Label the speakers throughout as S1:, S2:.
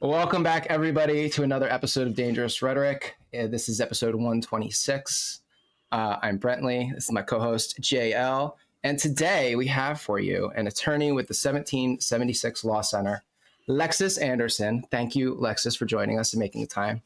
S1: Welcome back, everybody, to another episode of Dangerous Rhetoric. This is episode 126. I'm Brentley. This is my co-host, JL. And today we have for you an attorney with the 1776 Law Center, Lexis Anderson. Thank you, Lexis, for joining us and making the time.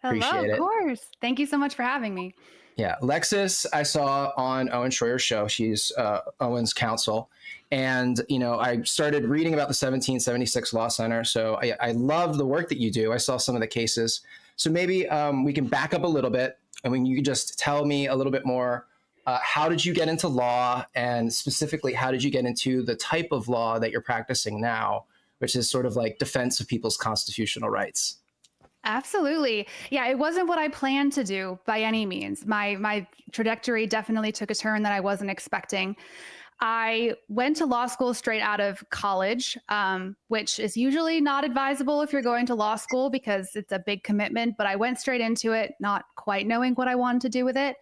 S1: Appreciate it.
S2: Of course. Thank you so much for having me.
S1: Yeah, Lexis, I saw on Owen Schroyer's show. She's Owen's counsel. And, I started reading about the 1776 Law Center. So I love the work that you do. I saw some of the cases. So maybe we can back up a little bit. And when you could just tell me a little bit more, how did you get into law? And specifically, how did you get into the type of law that you're practicing now, which is sort of like defense of people's constitutional rights?
S2: Absolutely. Yeah, it wasn't what I planned to do by any means. My trajectory definitely took a turn that I wasn't expecting. I went to law school straight out of college, which is usually not advisable if you're going to law school because it's a big commitment, but I went straight into it, not quite knowing what I wanted to do with it.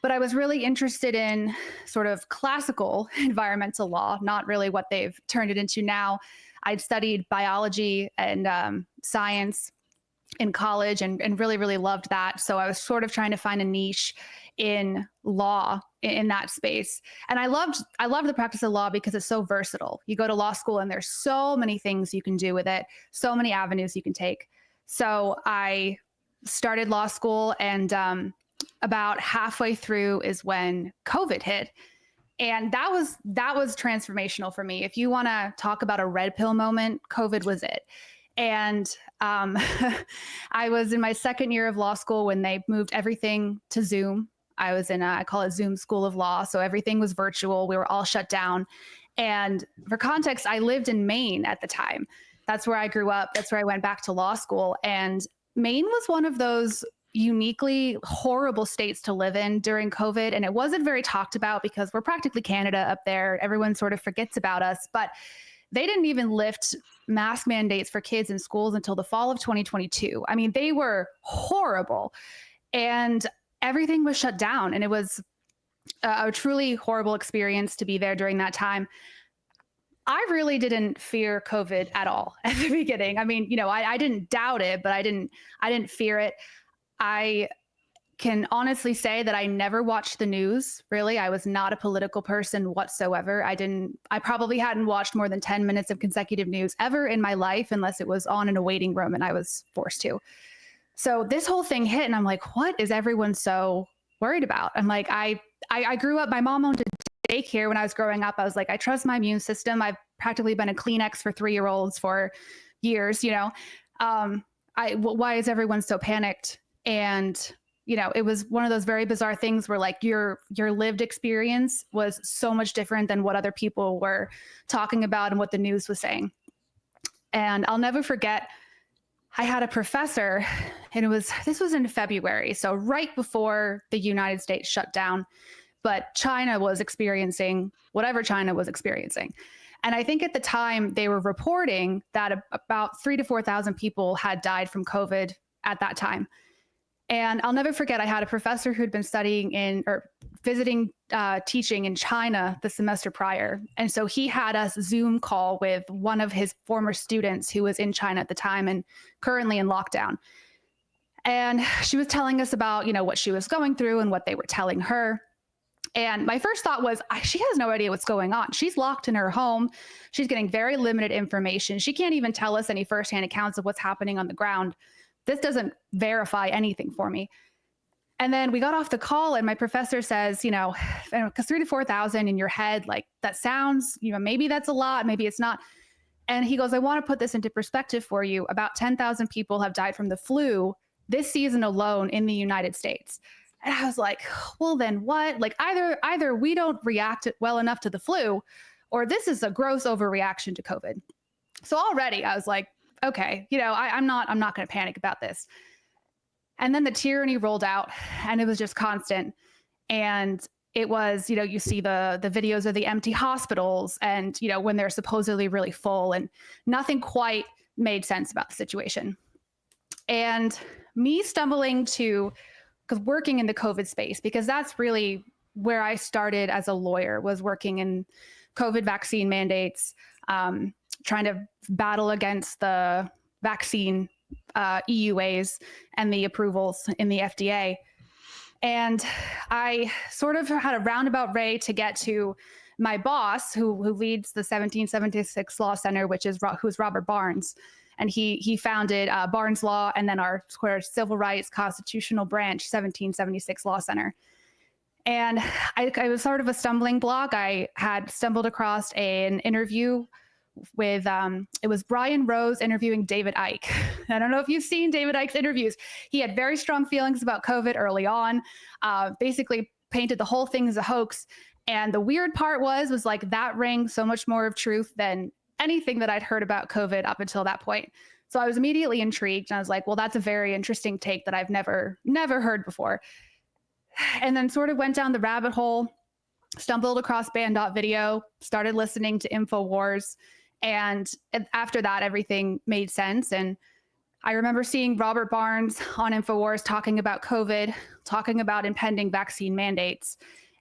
S2: But I was really interested in sort of classical environmental law, not really what they've turned it into now. I'd studied biology and science in college and really, really loved that. So I was sort of trying to find a niche in law in that space. And I loved the practice of law because it's so versatile. You go to law school and there's so many things you can do with it, so many avenues you can take. So I started law school and about halfway through is when COVID hit. And that was transformational for me. If you want to talk about a red pill moment, COVID was it. And I was in my second year of law school when they moved everything to Zoom. I was in I call it Zoom School of Law. So everything was virtual. We were all shut down. And for context, I lived in Maine at the time. That's where I grew up. That's where I went back to law school. And Maine was one of those uniquely horrible states to live in during COVID. And it wasn't very talked about because we're practically Canada up there. Everyone sort of forgets about us. But they didn't even lift mask mandates for kids in schools until the fall of 2022. I mean, they were horrible and everything was shut down. And it was a truly horrible experience to be there during that time. I really didn't fear COVID at all at the beginning. I mean, I didn't doubt it, but I didn't fear it. I can honestly say that I never watched the news. Really, I was not a political person whatsoever. I probably hadn't watched more than 10 minutes of consecutive news ever in my life, unless it was on in a waiting room and I was forced to. So this whole thing hit and I'm like, what is everyone so worried about? I'm like, I grew up, my mom owned a daycare when I was growing up. I was like, I trust my immune system. I've practically been a Kleenex for 3-year-olds for years, why is everyone so panicked? And it was one of those very bizarre things where like your lived experience was so much different than what other people were talking about and what the news was saying. And I'll never forget, I had a professor and this was in February. So right before the United States shut down, but China was experiencing whatever China was experiencing. And I think at the time they were reporting that about 3,000 to 4,000 people had died from COVID at that time. And I'll never forget, I had a professor who'd been visiting, teaching in China the semester prior. And so he had us Zoom call with one of his former students who was in China at the time and currently in lockdown. And she was telling us about, what she was going through and what they were telling her. And my first thought was, she has no idea what's going on. She's locked in her home. She's getting very limited information. She can't even tell us any firsthand accounts of what's happening on the ground. This doesn't verify anything for me. And then we got off the call and my professor says, because 3,000 to 4,000 in your head, like that sounds, maybe that's a lot, maybe it's not. And he goes, I want to put this into perspective for you. About 10,000 people have died from the flu this season alone in the United States. And I was like, well, then what? Like either we don't react well enough to the flu or this is a gross overreaction to COVID. So already I was like, okay, I'm not going to panic about this. And then the tyranny rolled out and it was just constant. And it was, you see the videos of the empty hospitals and, when they're supposedly really full and nothing quite made sense about the situation. And me stumbling to working in the COVID space, because that's really where I started as a lawyer, was working in COVID vaccine mandates, trying to battle against the vaccine EUAs and the approvals in the FDA. And I sort of had a roundabout way to get to my boss, who leads the 1776 Law Center, who's Robert Barnes. And he founded Barnes Law and then our Civil Rights Constitutional Branch 1776 Law Center. And I was sort of a stumbling block. I had stumbled across an interview with, it was Brian Rose interviewing David Icke. I don't know if you've seen David Icke's interviews. He had very strong feelings about COVID early on, basically painted the whole thing as a hoax. And the weird part was like that rang so much more of truth than anything that I'd heard about COVID up until that point. So I was immediately intrigued, and I was like, well, that's a very interesting take that I've never heard before. And then sort of went down the rabbit hole, stumbled across Band.video, started listening to InfoWars. And after that, everything made sense. And I remember seeing Robert Barnes on InfoWars talking about COVID, talking about impending vaccine mandates.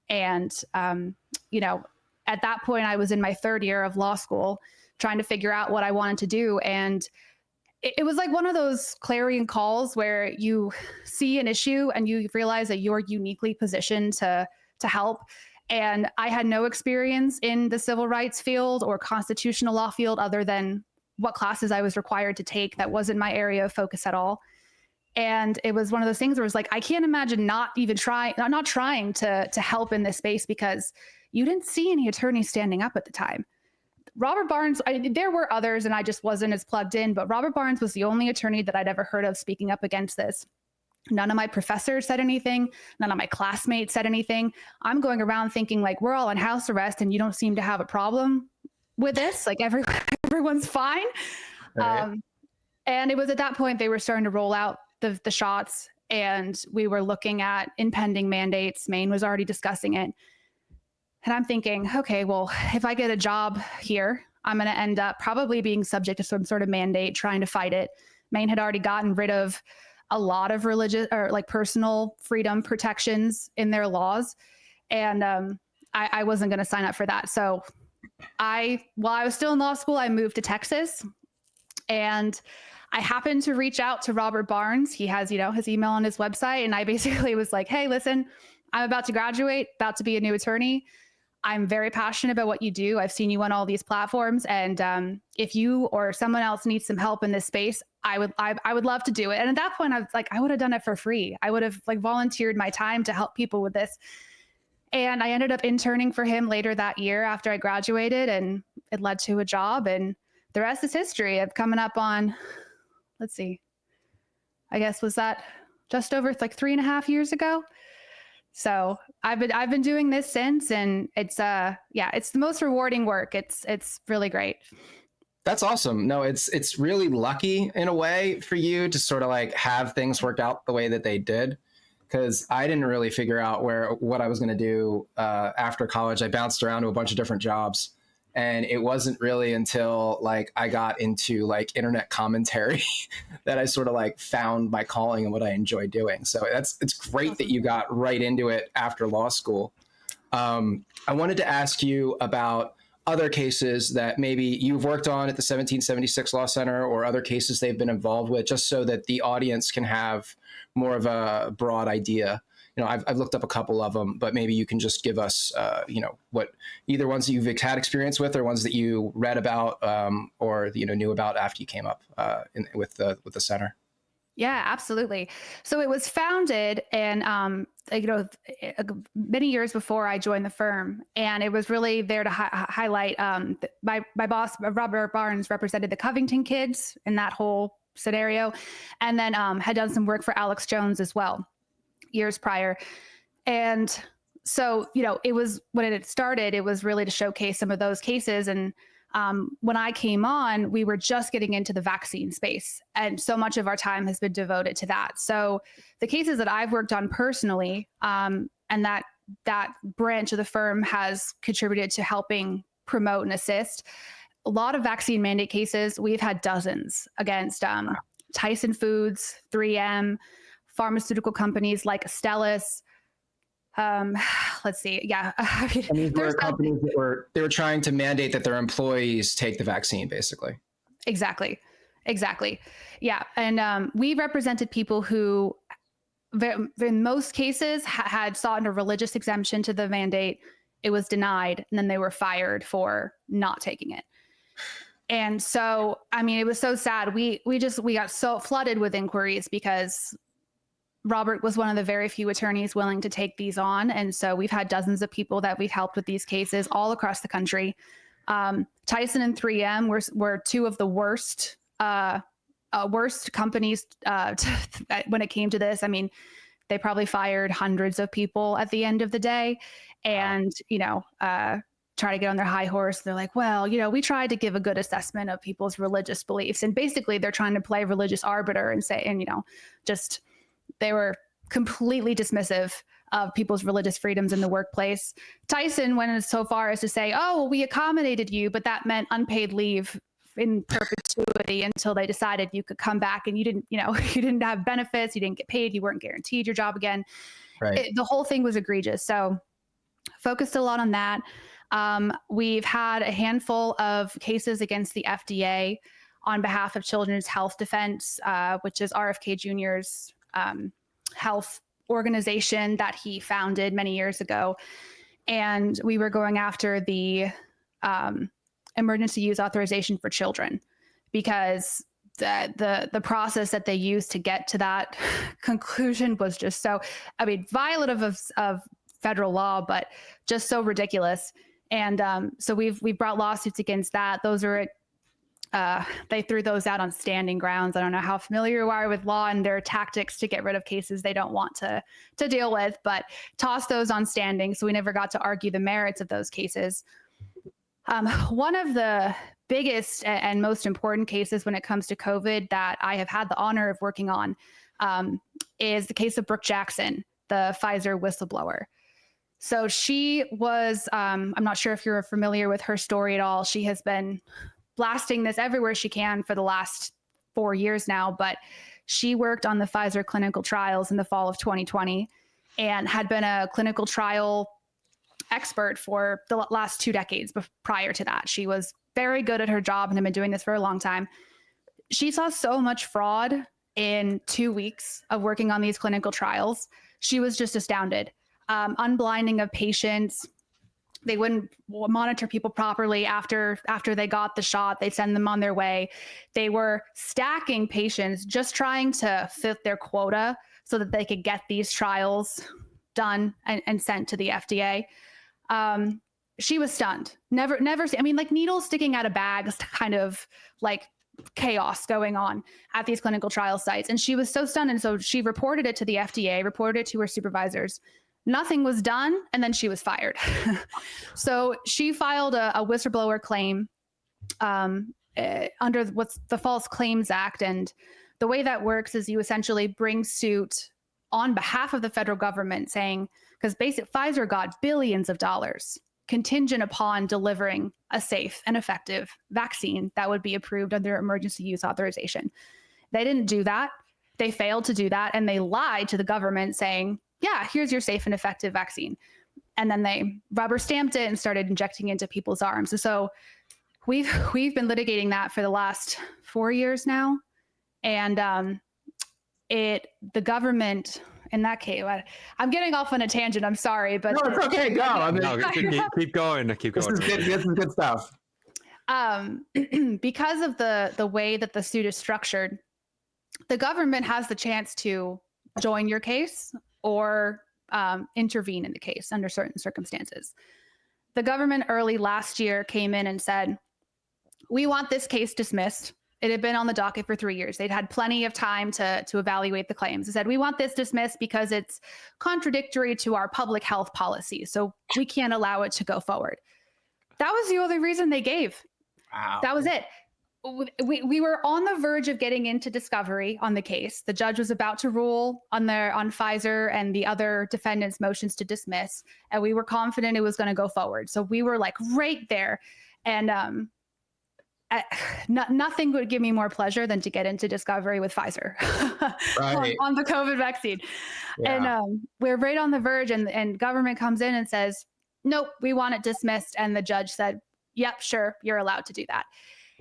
S2: And, at that point, I was in my third year of law school, trying to figure out what I wanted to do. And it was like one of those clarion calls where you see an issue and you realize that you're uniquely positioned to help. And I had no experience in the civil rights field or constitutional law field other than what classes I was required to take. That wasn't my area of focus at all. And it was one of those things where it was like, I can't imagine not trying to help in this space, because you didn't see any attorneys standing up at the time. Robert Barnes, there were others and I just wasn't as plugged in, but Robert Barnes was the only attorney that I'd ever heard of speaking up against this. None of my professors said anything. None of my classmates said anything. I'm going around thinking like, we're all on house arrest and you don't seem to have a problem with this. Like everyone's fine. Right. And it was at that point they were starting to roll out the shots, and we were looking at impending mandates. Maine was already discussing it. And I'm thinking, okay, well, if I get a job here, I'm going to end up probably being subject to some sort of mandate, trying to fight it. Maine had already gotten rid of a lot of religious or like personal freedom protections in their laws. And I wasn't going to sign up for that. So while I was still in law school, I moved to Texas, and I happened to reach out to Robert Barnes. He has, his email on his website. And I basically was like, hey, listen, I'm about to graduate, about to be a new attorney. I'm very passionate about what you do. I've seen you on all these platforms. And if you or someone else needs some help in this space, I would love to do it. And at that point, I was like, I would have done it for free. I would have volunteered my time to help people with this. And I ended up interning for him later that year after I graduated, and it led to a job. And the rest is history. Of coming up on, let's see, I guess was that just over 3.5 years ago. So I've been doing this since, and it's it's the most rewarding work. It's really great.
S1: That's awesome. No, it's really lucky in a way for you to sort of have things work out the way that they did, because I didn't really figure out what I was going to do after college. I bounced around to a bunch of different jobs, and it wasn't really until I got into internet commentary that I sort of found my calling and what I enjoy doing. So it's great that you got right into it after law school. I wanted to ask you about other cases that maybe you've worked on at the 1776 Law Center, or other cases they've been involved with, just so that the audience can have more of a broad idea. I've looked up a couple of them, but maybe you can just give us, what either ones that you've had experience with, or ones that you read about, or knew about after you came up with the center.
S2: Yeah, absolutely. So it was founded and many years before I joined the firm, and it was really there to highlight. My boss, Robert Barnes, represented the Covington kids in that whole scenario, and then had done some work for Alex Jones as well years prior. And so, it was, when it started, it was really to showcase some of those cases. And when I came on, we were just getting into the vaccine space, and so much of our time has been devoted to that. So the cases that I've worked on personally, and that branch of the firm has contributed to helping promote and assist a lot of vaccine mandate cases. We've had dozens against Tyson Foods, 3M, pharmaceutical companies like Astellas. Let's see. Yeah.
S1: And these were companies that were trying to mandate that their employees take the vaccine, basically.
S2: Exactly. Exactly. Yeah. And we represented people who, in most cases, had sought a religious exemption to the mandate. It was denied, and then they were fired for not taking it. And so, I mean, it was so sad. We got so flooded with inquiries because Robert was one of the very few attorneys willing to take these on. And so we've had dozens of people that we've helped with these cases all across the country. Tyson and 3M were two of the worst companies when it came to this. I mean, they probably fired hundreds of people at the end of the day, and try to get on their high horse. They're like, well, we tried to give a good assessment of people's religious beliefs, and basically they're trying to play religious arbiter and say, and just they were completely dismissive of people's religious freedoms in the workplace. Tyson went so far as to say, oh, well, we accommodated you, but that meant unpaid leave in perpetuity until they decided you could come back, and you didn't, you didn't have benefits, you didn't get paid, you weren't guaranteed your job again.
S1: Right.
S2: The whole thing was egregious. So focused a lot on that. We've had a handful of cases against the FDA on behalf of Children's Health Defense, which is RFK Jr.'s health organization that he founded many years ago. And we were going after the emergency use authorization for children, because the process that they used to get to that conclusion was just so, violative of federal law, but just so ridiculous. And so we've brought lawsuits against that. Those are they threw those out on standing grounds. I don't know how familiar you are with law and their tactics to get rid of cases they don't want to deal with, but tossed those on standing. So we never got to argue the merits of those cases. One of the biggest and most important cases when it comes to COVID that I have had the honor of working on is the case of Brooke Jackson, the Pfizer whistleblower. So she was, I'm not sure if you're familiar with her story at all. She has been blasting this everywhere she can for the last 4 years now, but she worked on the Pfizer clinical trials in the fall of 2020 and had been a clinical trial expert for the last 2 decades prior to that. She was very good at her job and had been doing this for a long time. She saw so much fraud in 2 weeks of working on these clinical trials. She was just astounded. Unblinding of patients. They wouldn't monitor people properly after they got the shot. They'd send them on their way. They were stacking patients, just trying to fit their quota so that they could get these trials done and sent to the FDA. She was stunned. Never, like needles sticking out of bags, kind of like chaos going on at these clinical trial sites. And she was so stunned. And so she reported it to the FDA, reported it to her supervisors. Nothing was done, and then she was fired. So she filed a whistleblower claim under what's the False Claims Act. And the way that works is you essentially bring suit on behalf of the federal government saying, because Pfizer got billions of dollars contingent upon delivering a safe and effective vaccine that would be approved under emergency use authorization. They didn't do that. They failed to do that, and they lied to the government saying, yeah, here's your safe and effective vaccine. And then they rubber stamped it and started injecting into people's arms. And so we've been litigating that for the last 4 years now. And the government in that case, I'm getting off on a tangent. I'm sorry, but
S1: no, it's okay. Go. I mean,
S3: no, keep going. Keep going.
S1: This is good stuff.
S2: Because of the way that the suit is structured, the government has the chance to join your case or intervene in the case under certain circumstances. The government early last year came in and said, we want this case dismissed. It had been on the docket for 3 years. They'd had plenty of time to evaluate the claims. They said, we want this dismissed because it's contradictory to our public health policy, so we can't allow it to go forward. That was the only reason they gave.
S1: Wow.
S2: That was it. We were on the verge of getting into discovery on the case. The judge was about to rule on Pfizer and the other defendants' motions to dismiss, and we were confident it was going to go forward. So we were like right there, and nothing would give me more pleasure than to get into discovery with Pfizer
S1: Right.
S2: on the COVID vaccine. Yeah. And we're right on the verge, and government comes in and says, nope, we want it dismissed. And the judge said, yep, sure, you're allowed to do that.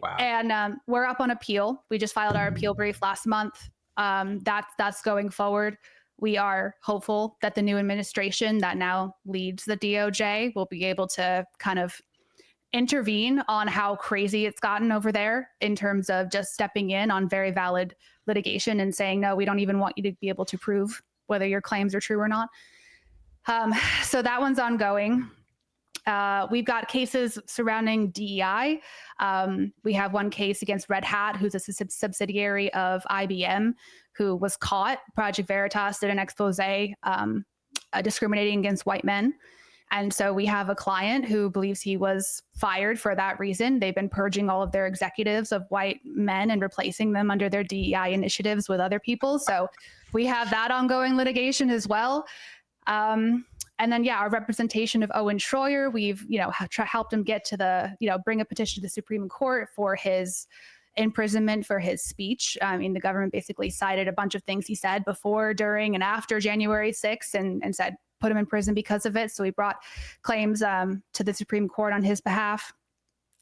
S1: Wow.
S2: And we're up on appeal. We just filed our appeal brief last month. That's going forward. We are hopeful that the new administration that now leads the DOJ will be able to kind of intervene on how crazy it's gotten over there in terms of just stepping in on very valid litigation and saying, no, we don't even want you to be able to prove whether your claims are true or not. So that one's ongoing. We've got cases surrounding DEI. We have one case against Red Hat, who's a subsidiary of IBM, who was caught. Project Veritas did an expose discriminating against white men. And so we have a client who believes he was fired for that reason. They've been purging all of their executives of white men and replacing them under their DEI initiatives with other people. So we have that ongoing litigation as well. And then, our representation of Owen Schroyer, we've, helped him get to the, bring a petition to the Supreme Court for his imprisonment for his speech. I mean, the government basically cited a bunch of things he said before, during, and after January 6th and said, put him in prison because of it. So we brought claims to the Supreme Court on his behalf,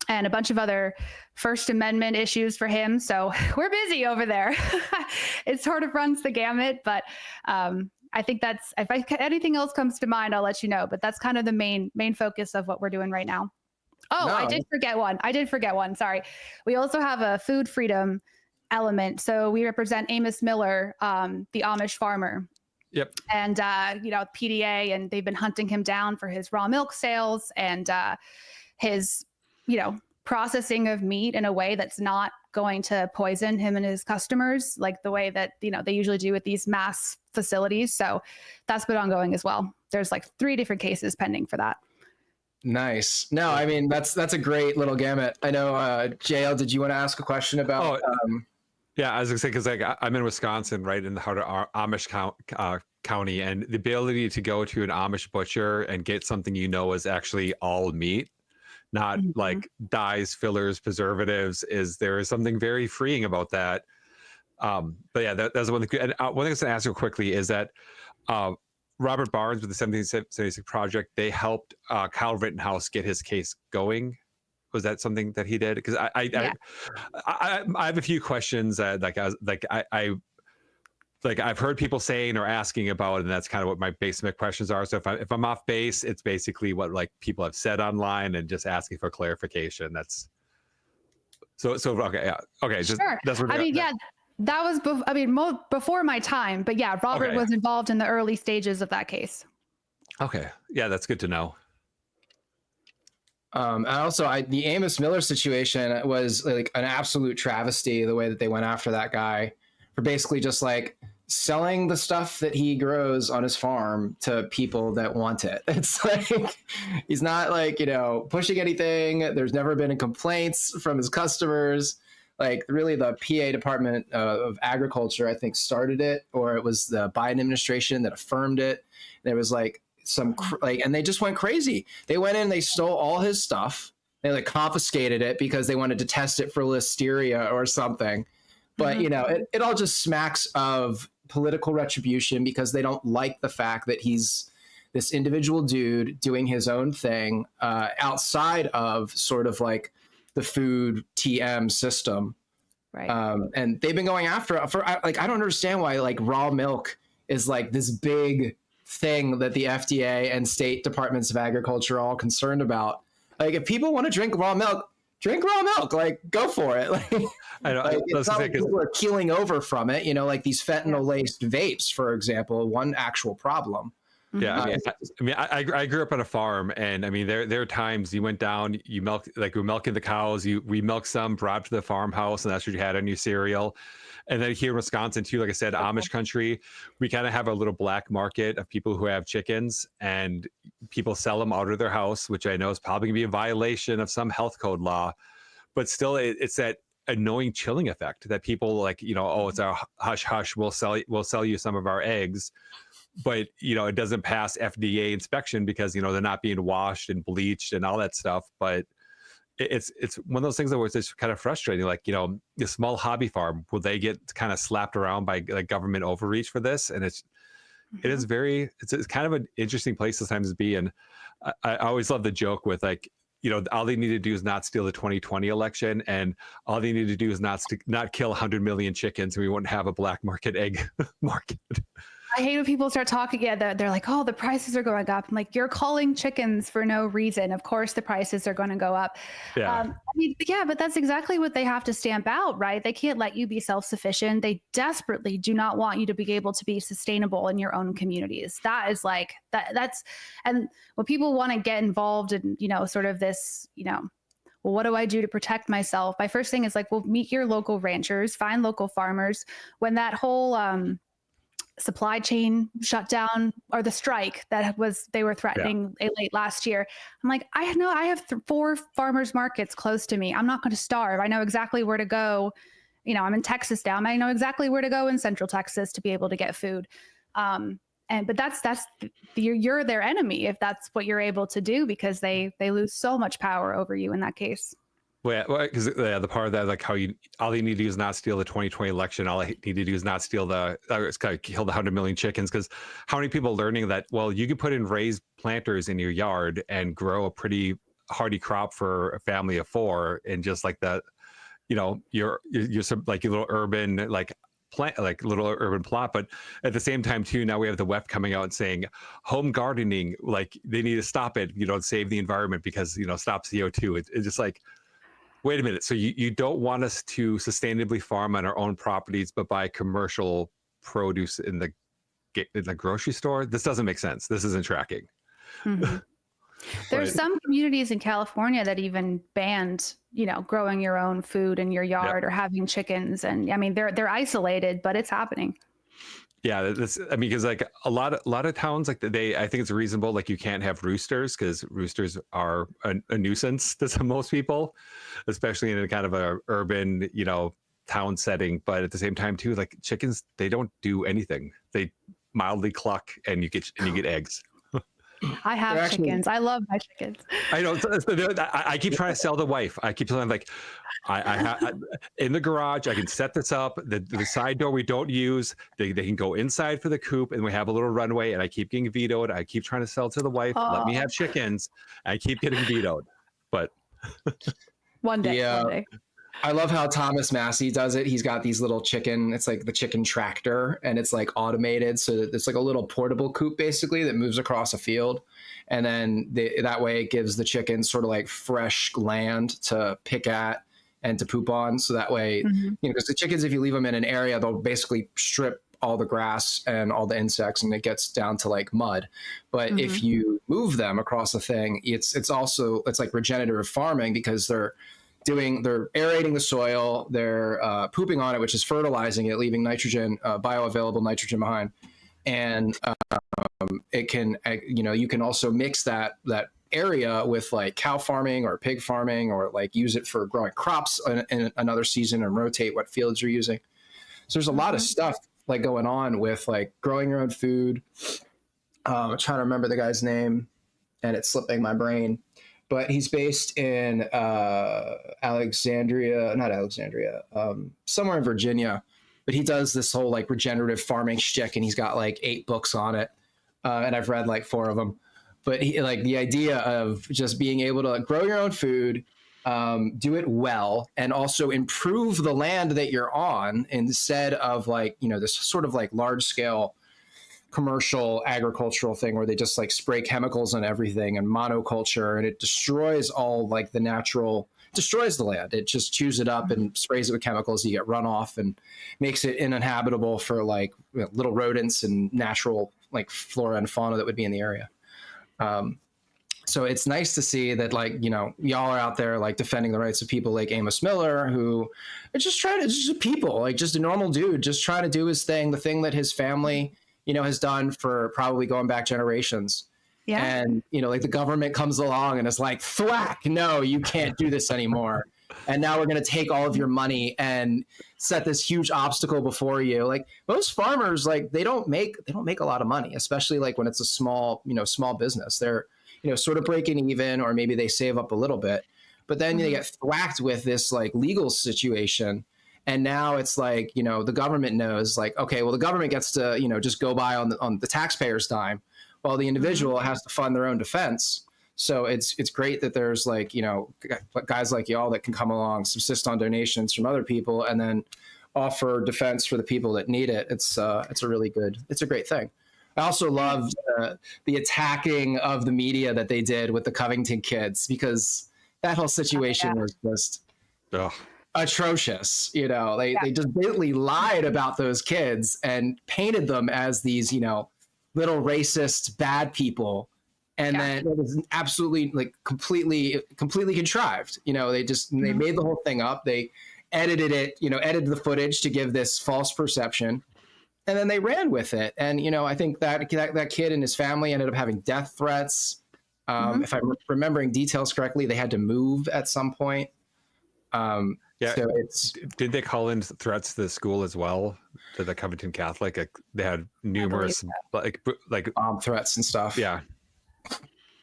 S2: and a bunch of other First Amendment issues for him. So we're busy over there. It sort of runs the gamut, but I think that's, if anything else comes to mind, I'll let you know. But that's kind of the main focus of what we're doing right now. Oh, no. I did forget one. Sorry. We also have a food freedom element. So we represent Amos Miller, the Amish farmer.
S3: Yep.
S2: And, PDA, and they've been hunting him down for his raw milk sales and his, processing of meat in a way that's not going to poison him and his customers, like the way that, they usually do with these mass facilities. So that's been ongoing as well. There's like 3 different cases pending for that.
S1: Nice. No, I mean, that's a great little gamut. I know, JL, did you want to ask a question about?
S3: Yeah, I was gonna say, because I'm in Wisconsin, right in the heart of Amish County, and the ability to go to an Amish butcher and get something is actually all meat, not like dyes, fillers, preservatives, there is something very freeing about that. But yeah, that's one thing. And one thing I was gonna ask you quickly is that Robert Barnes with the 1776 Project, they helped Kyle Rittenhouse get his case going. Was that something that he did? Because I have a few questions that I've heard people saying or asking about, and that's kind of what my basic questions are. So if I'm off base, it's basically what people have said online and just asking for clarification. That's so okay, yeah, okay. Just,
S2: sure.
S3: That's what
S2: that was before my time, but yeah, Robert was involved in the early stages of that case.
S3: Okay, yeah, that's good to know.
S1: And also, the Amos Miller situation was like an absolute travesty, the way that they went after that guy for basically just like selling the stuff that he grows on his farm to people that want it. It's like, he's not like, pushing anything. There's never been complaints from his customers. Like, really, the PA Department of Agriculture, I think, started it, or it was the Biden administration that affirmed it. There was like and they just went crazy. They went in, they stole all his stuff. They confiscated it because they wanted to test it for listeria or something. But it all just smacks of political retribution because they don't like the fact that he's this individual dude doing his own thing outside of sort of like the food TM system.
S2: Right.
S1: And they've been going after I don't understand why raw milk is like this big thing that the FDA and state departments of agriculture are all concerned about. Like, if people want to drink raw milk, go for it.
S3: I know.
S1: It's not like people are keeling over from it, like these fentanyl laced vapes, for example, one actual problem.
S3: Yeah, I grew up on a farm, and I mean, there are times you went down, we're milking the cows, we milked some, brought to the farmhouse, and that's what you had on your cereal. And then here in Wisconsin too, like I said, Amish country, we kind of have a little black market of people who have chickens, and people sell them out of their house, which I know is probably gonna be a violation of some health code law, but still, it's that annoying chilling effect that people it's our hush hush, we'll sell you some of our eggs. But it doesn't pass FDA inspection because they're not being washed and bleached and all that stuff. But it's one of those things that was just kind of frustrating. The small hobby farm, will they get kind of slapped around by government overreach for this? And it's kind of an interesting place sometimes to be. And I always love the joke with all they need to do is not steal the 2020 election, and all they need to do is not kill 100 million chickens, and we wouldn't have a black market egg market.
S2: I hate when people start talking. Yeah, they're like, "Oh, the prices are going up." I'm like, "You're calling chickens for no reason. Of course, the prices are going to go up."
S3: Yeah.
S2: I mean, yeah, but that's exactly what they have to stamp out, right? They can't let you be self-sufficient. They desperately do not want you to be able to be sustainable in your own communities. That is like that. That's and when people want to get involved in, sort of this, well, what do I do to protect myself? My first thing is like, well, meet your local ranchers, find local farmers. When that whole supply chain shutdown or the strike they were threatening late last year, I'm like, I have 4 farmers markets close to me. I'm not going to starve. I know exactly where to go. I'm in Texas now. I know exactly where to go in Central Texas to be able to get food. But that's you're their enemy if that's what you're able to do, because they lose so much power over you in that case.
S3: Well, because the part of that, like all you need to do is not steal the 2020 election. All I need to do is not steal it's kind of kill the 100 million chickens. Because how many people learning that, well, you can put in raised planters in your yard and grow a pretty hardy crop for a family of 4, and just like that, you're like your little urban plant, like little urban plot. But at the same time too, now we have the WEF coming out and saying home gardening, like they need to stop it, save the environment because stop CO2. It's just like, wait a minute. So you don't want us to sustainably farm on our own properties, but buy commercial produce in the grocery store? This doesn't make sense. This isn't tracking.
S2: Mm-hmm. There's some communities in California that even banned, growing your own food in your yard or having chickens. And I mean, they're isolated, but it's happening.
S3: Yeah, because like a lot of towns, like I think it's reasonable. Like you can't have roosters because roosters are a nuisance to most people, especially in a kind of a urban, town setting. But at the same time too, like chickens, they don't do anything. They mildly cluck, and you get eggs.
S2: I have chickens. I love my chickens.
S3: I know. I keep trying to sell the wife. I keep telling them, like, I in the garage, I can set this up. The side door we don't use, they can go inside for the coop, and we have a little runway. And I keep getting vetoed. I keep trying to sell to the wife. Let me have chickens. I keep getting vetoed. But
S2: one day.
S1: I love how Thomas Massey does it. He's got these little it's like the chicken tractor, and it's like automated. So it's like a little portable coop basically that moves across a field. And then that way it gives the chickens sort of like fresh land to pick at and to poop on. So that way, because the chickens, if you leave them in an area, they'll basically strip all the grass and all the insects, and it gets down to like mud. But if you move them across the thing, it's like regenerative farming, because they're aerating the soil, they're pooping on it, which is fertilizing it, leaving nitrogen, bioavailable nitrogen behind. And it can, you can also mix that area with like cow farming or pig farming, or like use it for growing crops in another season and rotate what fields you're using. So there's a lot of stuff like going on with like growing your own food. I'm trying to remember the guy's name, and it's slipping my brain. But he's based in somewhere in Virginia. But he does this whole like regenerative farming shtick, and he's got like 8 books on it, and I've read like 4 of them. But the idea of just being able to grow your own food, do it well, and also improve the land that you're on, instead of like this sort of like large scale commercial agricultural thing where they just like spray chemicals on everything and monoculture, and it destroys all like destroys the land. It just chews it up and sprays it with chemicals. You get runoff and makes it uninhabitable for like little rodents and natural like flora and fauna that would be in the area. So it's nice to see that y'all are out there like defending the rights of people like Amos Miller, who are just a normal dude just trying to do his thing, the thing that his family has done for probably going back generations. Yeah. And, the government comes along and is like, thwack, no, you can't do this anymore. And now we're going to take all of your money and set this huge obstacle before you. Like most farmers, like they don't make a lot of money, especially like when it's a small business. They're, sort of breaking even, or maybe they save up a little bit, but then they get thwacked with this like legal situation. And now it's like, the government knows like, okay, well, the government gets to, just go by on the taxpayer's dime, while the individual has to fund their own defense. So it's great that there's like, guys like y'all that can come along, subsist on donations from other people, and then offer defense for the people that need it. It's a great thing. I also loved the attacking of the media that they did with the Covington kids, because that whole situation was just atrocious. They just blatantly lied about those kids and painted them as these, little racist bad people. And then it was absolutely like completely contrived. They made the whole thing up. They edited the footage to give this false perception. And then they ran with it. And, I think that kid and his family ended up having death threats. If I'm remembering details correctly, they had to move at some point. So
S3: did they call in threats to the school as well, to the Covington Catholic? They had numerous like
S1: bomb threats and stuff.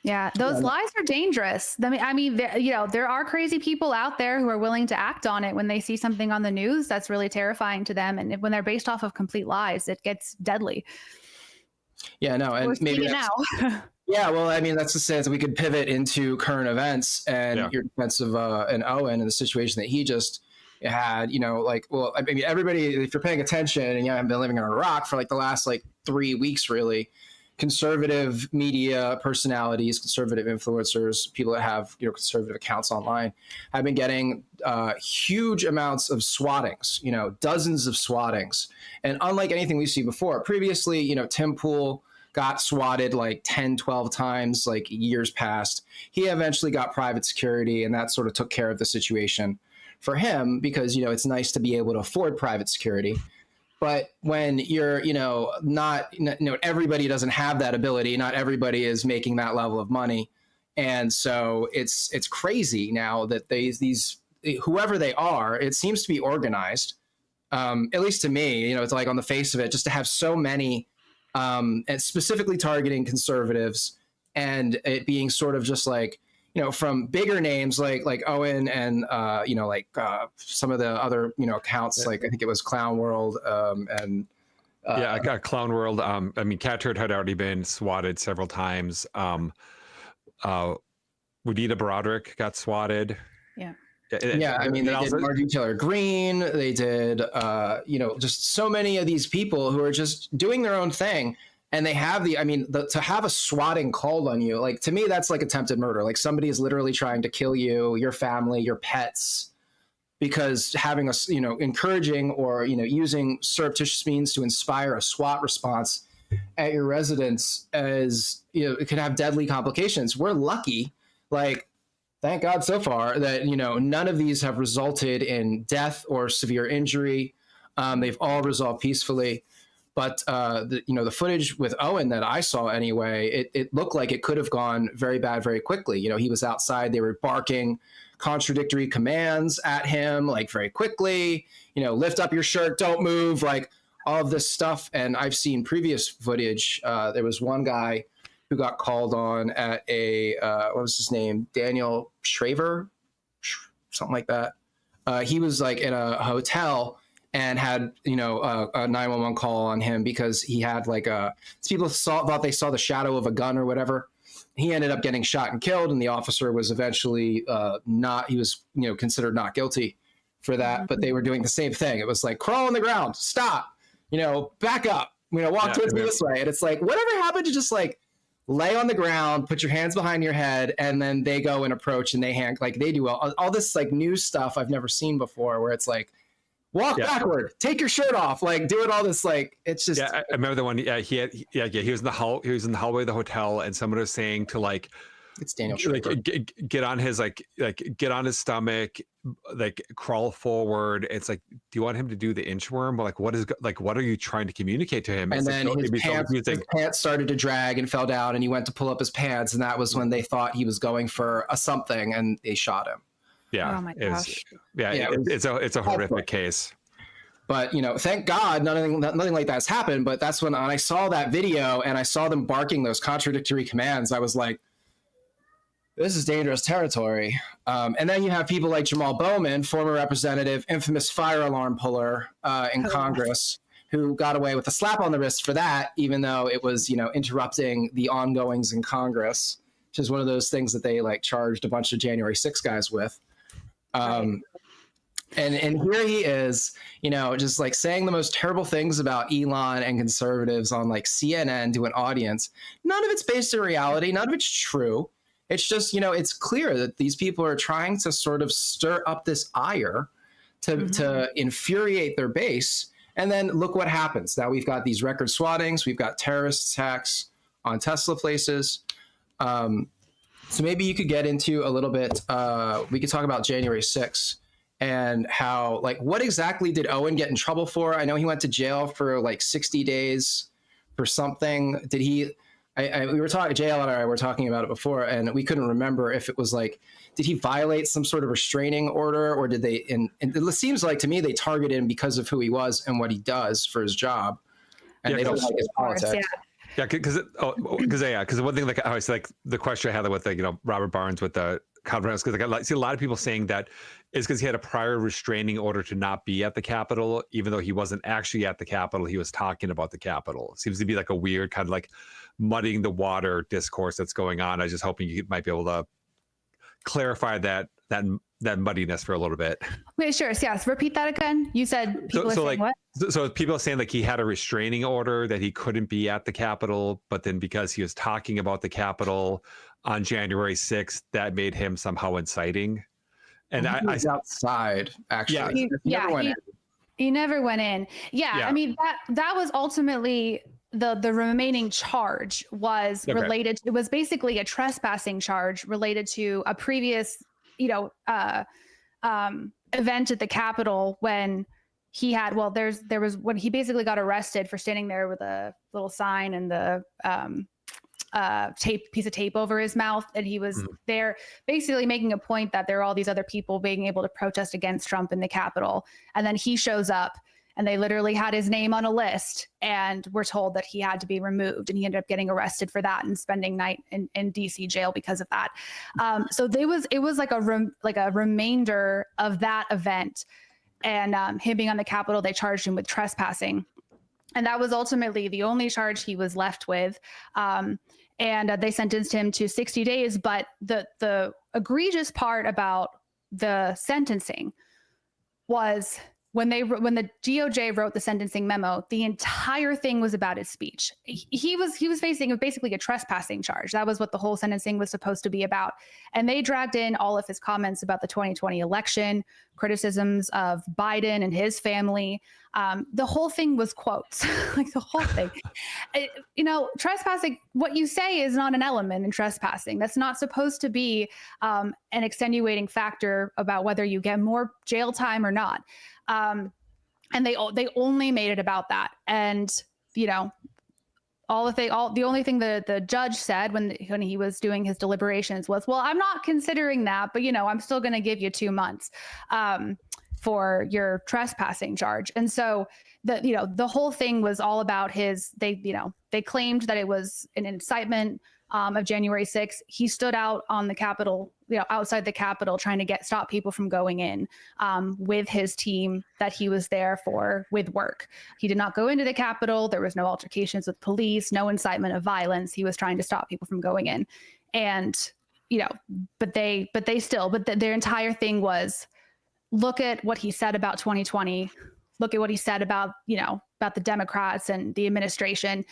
S2: Yeah, those lies are dangerous. I mean, there are crazy people out there who are willing to act on it when they see something on the news that's really terrifying to them, and when they're based off of complete lies, it gets deadly.
S1: Yeah, no, and maybe now. Yeah, well, I mean, that's the sense we could pivot into current events and your defense of an Owen and the situation that he just had. I mean, everybody, if you're paying attention, and I've been living in Iraq for like the last 3 weeks, really. Conservative media personalities, conservative influencers, people that have conservative accounts online, have been getting huge amounts of swattings, dozens of swattings. And unlike anything we've seen before, previously, Tim Pool got swatted like 10, 12 times, like years past. He eventually got private security, and that sort of took care of the situation for him, because, it's nice to be able to afford private security. But when you're, not, everybody doesn't have that ability. Not everybody is making that level of money. And so it's crazy now that these whoever they are, it seems to be organized, at least to me, it's like on the face of it, just to have so many, and specifically targeting conservatives, and it being sort of just like, from bigger names like Owen and some of the other accounts, like I think it was Clown World and
S3: I got Clown World. I mean, Catturd had already been swatted several times. Rhetoric Broderick got swatted.
S2: Yeah,
S1: I mean, they did Marjorie Taylor Greene. They did just so many of these people who are just doing their own thing. And they have to have a swatting called on you, like, to me, that's like attempted murder. Like, somebody is literally trying to kill you, your family, your pets, because having encouraging or, using surreptitious means to inspire a SWAT response at your residence it can have deadly complications. We're lucky, thank God so far, that, none of these have resulted in death or severe injury. They've all resolved peacefully. But the footage with Owen that I saw anyway, it looked like it could have gone very bad very quickly. He was outside. They were barking contradictory commands at him, like, very quickly. Lift up your shirt, don't move, like all of this stuff. And I've seen previous footage. There was one guy who got called on at a what was his name? Daniel Shraver, something like that. He was like in a hotel and had a 911 call on him because he had people thought they saw the shadow of a gun or whatever. He ended up getting shot and killed, and the officer was eventually considered not guilty for that. But they were doing the same thing. It was like, crawl on the ground, stop, back up, walk towards me this way. And it's like, whatever happened to just lay on the ground, put your hands behind your head, and then they go and approach and they do all this new stuff I've never seen before, where it's like, walk backward, take your shirt off, doing all this, it's just.
S3: Yeah, I remember the one. Yeah, he was in the hall. He was in the hallway of the hotel, and someone was saying to
S1: it's Daniel
S3: get on his get on his stomach, crawl forward. It's like, do you want him to do the inchworm? What are you trying to communicate to him?
S1: And then his pants started to drag and fell down, and he went to pull up his pants, and that was when they thought he was going for a something, and they shot him.
S3: Yeah.
S2: Oh my gosh.
S3: It's a horrific case.
S1: But thank God nothing like that's happened. But that's when I saw that video and I saw them barking those contradictory commands. I was like, this is dangerous territory. And then you have people like Jamal Bowman, former representative, infamous fire alarm puller in Congress, who got away with a slap on the wrist for that, even though it was interrupting the ongoings in Congress. which is one of those things that they like charged a bunch of January 6 guys with. Right. And here he is, you know, just like saying the most terrible things about Elon and conservatives on like CNN to an audience. None of it's based in reality. None of it's true. It's just, you know, it's clear that these people are trying to sort of stir up this ire to infuriate their base. And then look what happens. Now we've got these record swattings. We've got terrorist attacks on Tesla places. So maybe you could get into a little bit, we could talk about January 6th. And how, like, what exactly did Owen get in trouble for? I know he went to jail for like 60 days for something. Did he, we were talking, JL and I were talking about it before, and we couldn't remember if it was like, did he violate some sort of restraining order, or did they, and it seems like to me, they targeted him because of who he was and what he does for his job. And they don't like his politics.
S3: Yeah, because the one thing, like I always like the question I had with, like, you know, Robert Barnes with the conference, because like I see a lot of people saying that is because he had a prior restraining order to not be at the Capitol, even though he wasn't actually at the Capitol. He was talking about the Capitol. It seems to be like a weird kind of like muddying the water discourse that's going on. I was just hoping you might be able to clarify that muddiness for a little bit.
S2: Wait, sure. Yes. Repeat that again. You said people are saying
S3: like,
S2: what?
S3: So people are saying like he had a restraining order that he couldn't be at the Capitol, but then because he was talking about the Capitol on January 6th, that made him somehow inciting. And
S1: I was outside, actually.
S2: He never went in. Yeah. I mean, that was ultimately the remaining charge was related to, it was basically a trespassing charge related to a previous, you know, event at the Capitol when he had, well, there was when he basically got arrested for standing there with a little sign and the piece of tape over his mouth, and he was there basically making a point that there are all these other people being able to protest against Trump in the Capitol, and then he shows up and they literally had his name on a list and were told that he had to be removed, and he ended up getting arrested for that and spending night in DC jail because of that. So it was like a remainder of that event, and him being on the Capitol, they charged him with trespassing. And that was ultimately the only charge he was left with. And they sentenced him to 60 days. But the egregious part about the sentencing was when the DOJ wrote the sentencing memo, the entire thing was about his speech. He was facing basically a trespassing charge. That was what the whole sentencing was supposed to be about. And they dragged in all of his comments about the 2020 election, criticisms of Biden and his family. The whole thing was quotes, like the whole thing. You know, trespassing, what you say is not an element in trespassing. That's not supposed to be an extenuating factor about whether you get more jail time or not. And they only made it about that. And, you know, the only thing the judge said when he was doing his deliberations was, well, I'm not considering that, but, you know, I'm still going to give you 2 months for your trespassing charge. And so the whole thing was all about they claimed that it was an incitement of January 6th. He stood out on the Capitol, outside the Capitol, trying to stop people from going in with his team that he was there for with work. He did not go into the Capitol. There was no altercations with police, no incitement of violence. He was trying to stop people from going in. And, but their entire thing was, look at what he said about 2020. Look at what he said about the Democrats and the administration.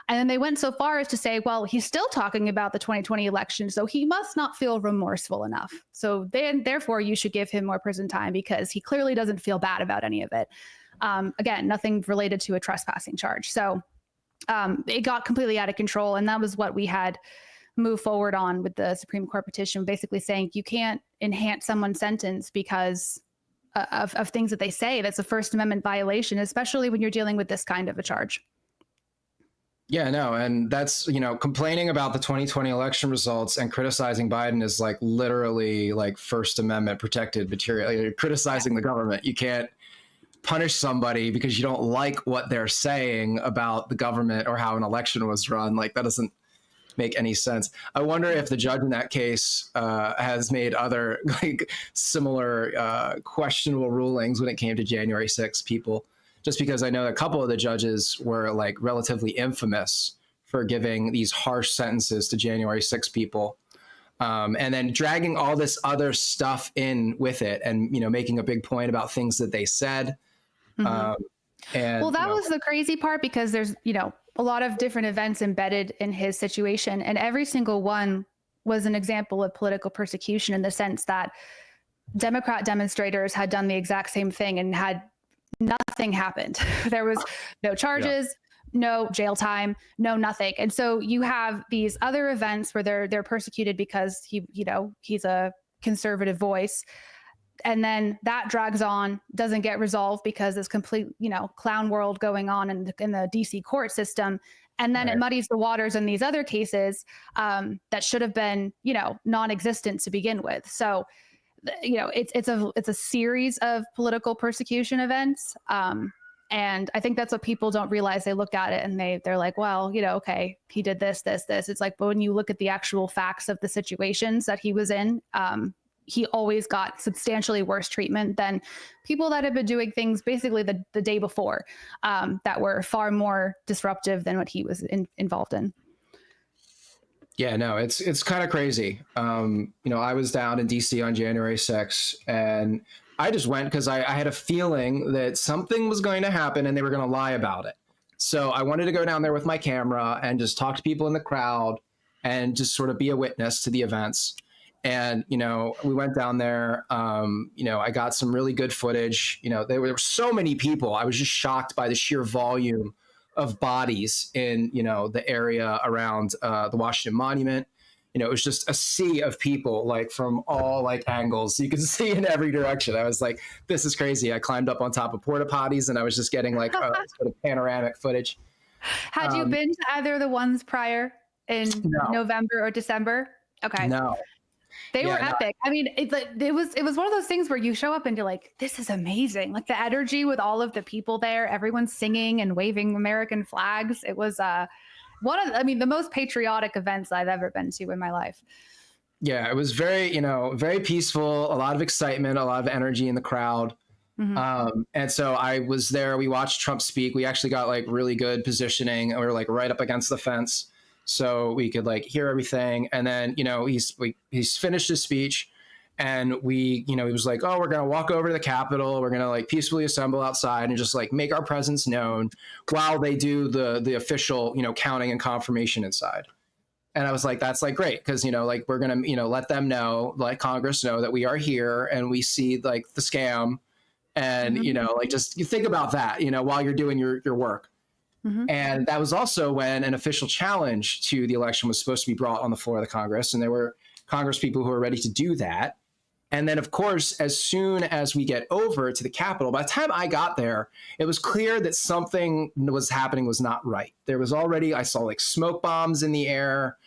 S2: And then they went so far as to say, well, he's still talking about the 2020 election, so he must not feel remorseful enough. So therefore, you should give him more prison time because he clearly doesn't feel bad about any of it. Again, nothing related to a trespassing charge. So it got completely out of control. And that was what we had moved forward on with the Supreme Court petition, basically saying you can't enhance someone's sentence because of things that they say. That's a First Amendment violation, especially when you're dealing with this kind of a charge.
S1: Yeah, no, and that's, complaining about the 2020 election results and criticizing Biden is like literally like First Amendment protected material. You're criticizing the government. You can't punish somebody because you don't like what they're saying about the government or how an election was run. Like, that doesn't make any sense. I wonder if the judge in that case has made other similar questionable rulings when it came to January 6th people. Just because I know a couple of the judges were like relatively infamous for giving these harsh sentences to January 6 people. and then dragging all this other stuff in with it, and making a big point about things that they said.
S2: Mhm.
S1: And
S2: Well, that was the crazy part, because there's, a lot of different events embedded in his situation, and every single one was an example of political persecution, in the sense that Democrat demonstrators had done the exact same thing and had nothing happened. There was no charges, no jail time, no nothing. And so you have these other events where they're persecuted because he's a conservative voice. And then that drags on, doesn't get resolved because this complete, clown world going on in the DC court system. And then
S1: Right.
S2: it muddies the waters in these other cases that should have been, non-existent to begin with. So, it's a series of political persecution events. And I think that's what people don't realize. They look at it and they're like, well, okay, he did this. It's like, but when you look at the actual facts of the situations that he was in, he always got substantially worse treatment than people that had been doing things basically the day before, that were far more disruptive than what he was involved in.
S1: Yeah, no, it's kind of crazy. I was down in DC on January 6th, and I just went because I had a feeling that something was going to happen and they were going to lie about it. So I wanted to go down there with my camera and just talk to people in the crowd and just sort of be a witness to the events. And, we went down there. I got some really good footage. There were so many people. I was just shocked by the sheer volume of bodies in, the area around the Washington Monument. It was just a sea of people, like from all like angles. You could see in every direction. I was like, this is crazy. I climbed up on top of porta potties and I was just getting like sort of panoramic footage.
S2: Had you been to either of the ones prior in November or December? Okay.
S1: No.
S2: They were epic. I mean, it was one of those things where you show up and you're like, this is amazing. Like the energy with all of the people there, everyone singing and waving American flags. It was the most patriotic events I've ever been to in my life.
S1: Yeah, it was very, very peaceful, a lot of excitement, a lot of energy in the crowd. Mm-hmm. And so I was there. We watched Trump speak. We actually got like really good positioning. We were like right up against the fence, so we could like hear everything. And then, he's finished his speech, and he was like, oh, we're going to walk over to the Capitol. We're going to like peacefully assemble outside and just like make our presence known while they do the official, counting and confirmation inside. And I was like, that's like great. Cause like we're going to, let them know, like Congress know that we are here and we see like the scam. And, like just you think about that, while you're doing your work. Mm-hmm. And that was also when an official challenge to the election was supposed to be brought on the floor of the Congress. And there were Congress people who were ready to do that. And then, of course, as soon as we get over to the Capitol, by the time I got there, it was clear that something was happening was not right. There was already, I saw like smoke bombs in the air.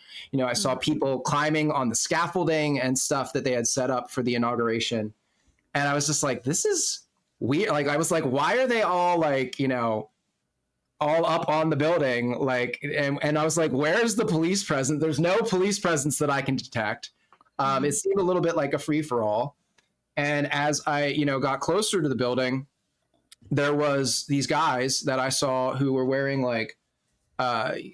S1: I saw people climbing on the scaffolding and stuff that they had set up for the inauguration. And I was just like, this is weird. Like, I was like, why are they all like, all up on the building? Like, and I was like, where's the police presence? There's no police presence that I can detect. It seemed a little bit like a free-for-all. And as I, got closer to the building, there was these guys that I saw who were wearing like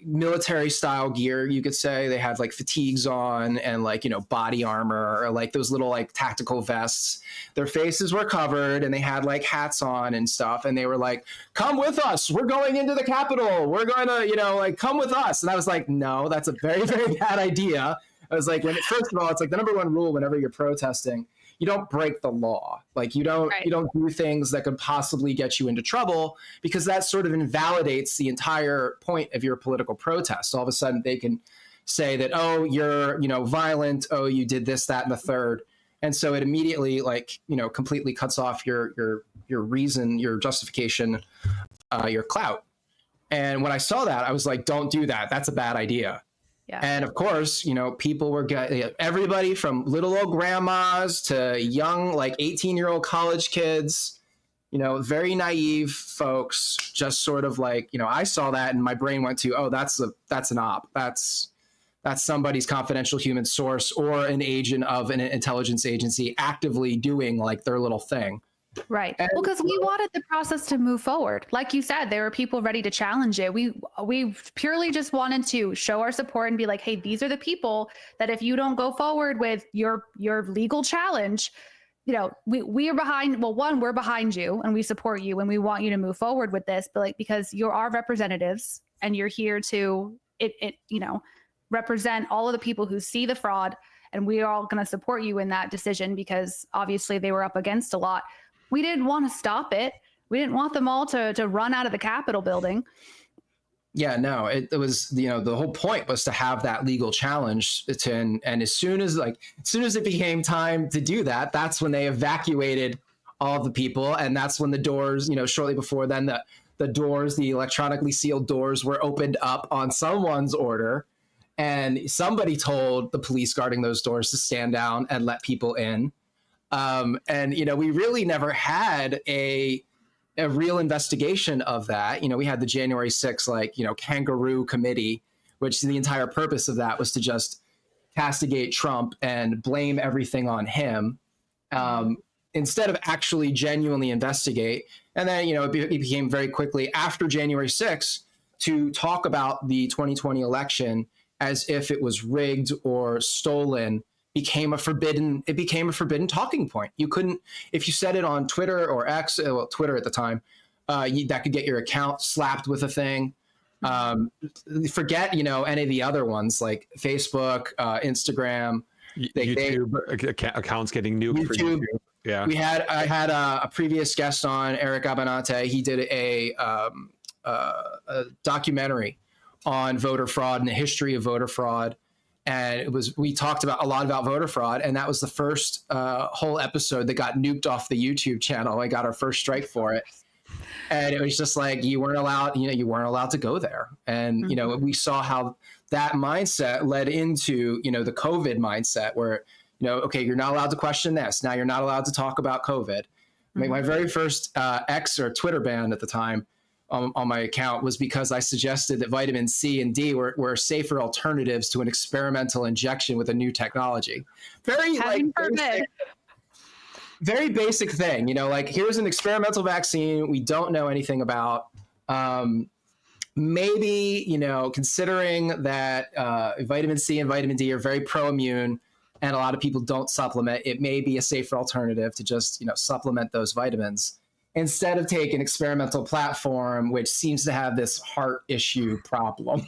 S1: military style gear, you could say. They had like fatigues on and like, body armor or like those little like tactical vests. Their faces were covered and they had like hats on and stuff. And they were like, come with us. We're going into the Capitol. We're going to, like come with us. And I was like, no, that's a very, very bad idea. I was like, first of all, it's like the number one rule whenever you're protesting, you don't break the law. Like you don't do things that could possibly get you into trouble, because that sort of invalidates the entire point of your political protest. All of a sudden they can say that, oh, you're, violent. Oh, you did this, that, and the third. And so it immediately like, completely cuts off your reason, your justification, your clout. And when I saw that, I was like, don't do that. That's a bad idea. Yeah. And of course, people were everybody from little old grandmas to young, like 18-year-old college kids, very naive folks, just sort of like, I saw that and my brain went to, oh, that's an op. That's somebody's confidential human source or an agent of an intelligence agency actively doing like their little thing.
S2: Right.
S1: And
S2: Well, because we wanted the process to move forward. Like you said, there were people ready to challenge it. We purely just wanted to show our support and be like, hey, these are the people that if you don't go forward with your legal challenge, we are behind. Well, one, we're behind you and we support you and we want you to move forward with this. But like because you're our representatives and you're here to represent all of the people who see the fraud, and we are all going to support you in that decision because obviously they were up against a lot. We didn't want to stop it. We didn't want them all to run out of the Capitol building.
S1: Yeah, no, it was, the whole point was to have that legal challenge and as soon as it became time to do that, that's when they evacuated all the people. And that's when the doors, shortly before then, the doors, the electronically sealed doors were opened up on someone's order. And somebody told the police guarding those doors to stand down and let people in. And we really never had a real investigation of that. We had the January 6th, kangaroo committee, which the entire purpose of that was to just castigate Trump and blame everything on him, instead of actually genuinely investigate. And then, it became very quickly after January 6th to talk about the 2020 election as if it was rigged or stolen became a forbidden talking point. You couldn't, if you said it on Twitter or X, well, Twitter at the time, that could get your account slapped with a thing. Forget, any of the other ones like Facebook, Instagram,
S3: YouTube accounts getting nuked. For YouTube. Yeah.
S1: I had a previous guest on, Eric Abinante. He did a documentary on voter fraud and the history of voter fraud. And we talked a lot about voter fraud, and that was the first whole episode that got nuked off the YouTube channel. I got our first strike for it, and it was just like you weren't allowed to go there. And we saw how that mindset led into the COVID mindset, where okay, you're not allowed to question this. Now you're not allowed to talk about COVID. My very first X or Twitter ban at the time on my account was because I suggested that vitamin C and D were safer alternatives to an experimental injection with a new technology. Very basic thing, here's an experimental vaccine we don't know anything about. Maybe, considering that vitamin C and vitamin D are very pro-immune and a lot of people don't supplement, it may be a safer alternative to just, supplement those vitamins, instead of take an experimental platform, which seems to have this heart issue problem.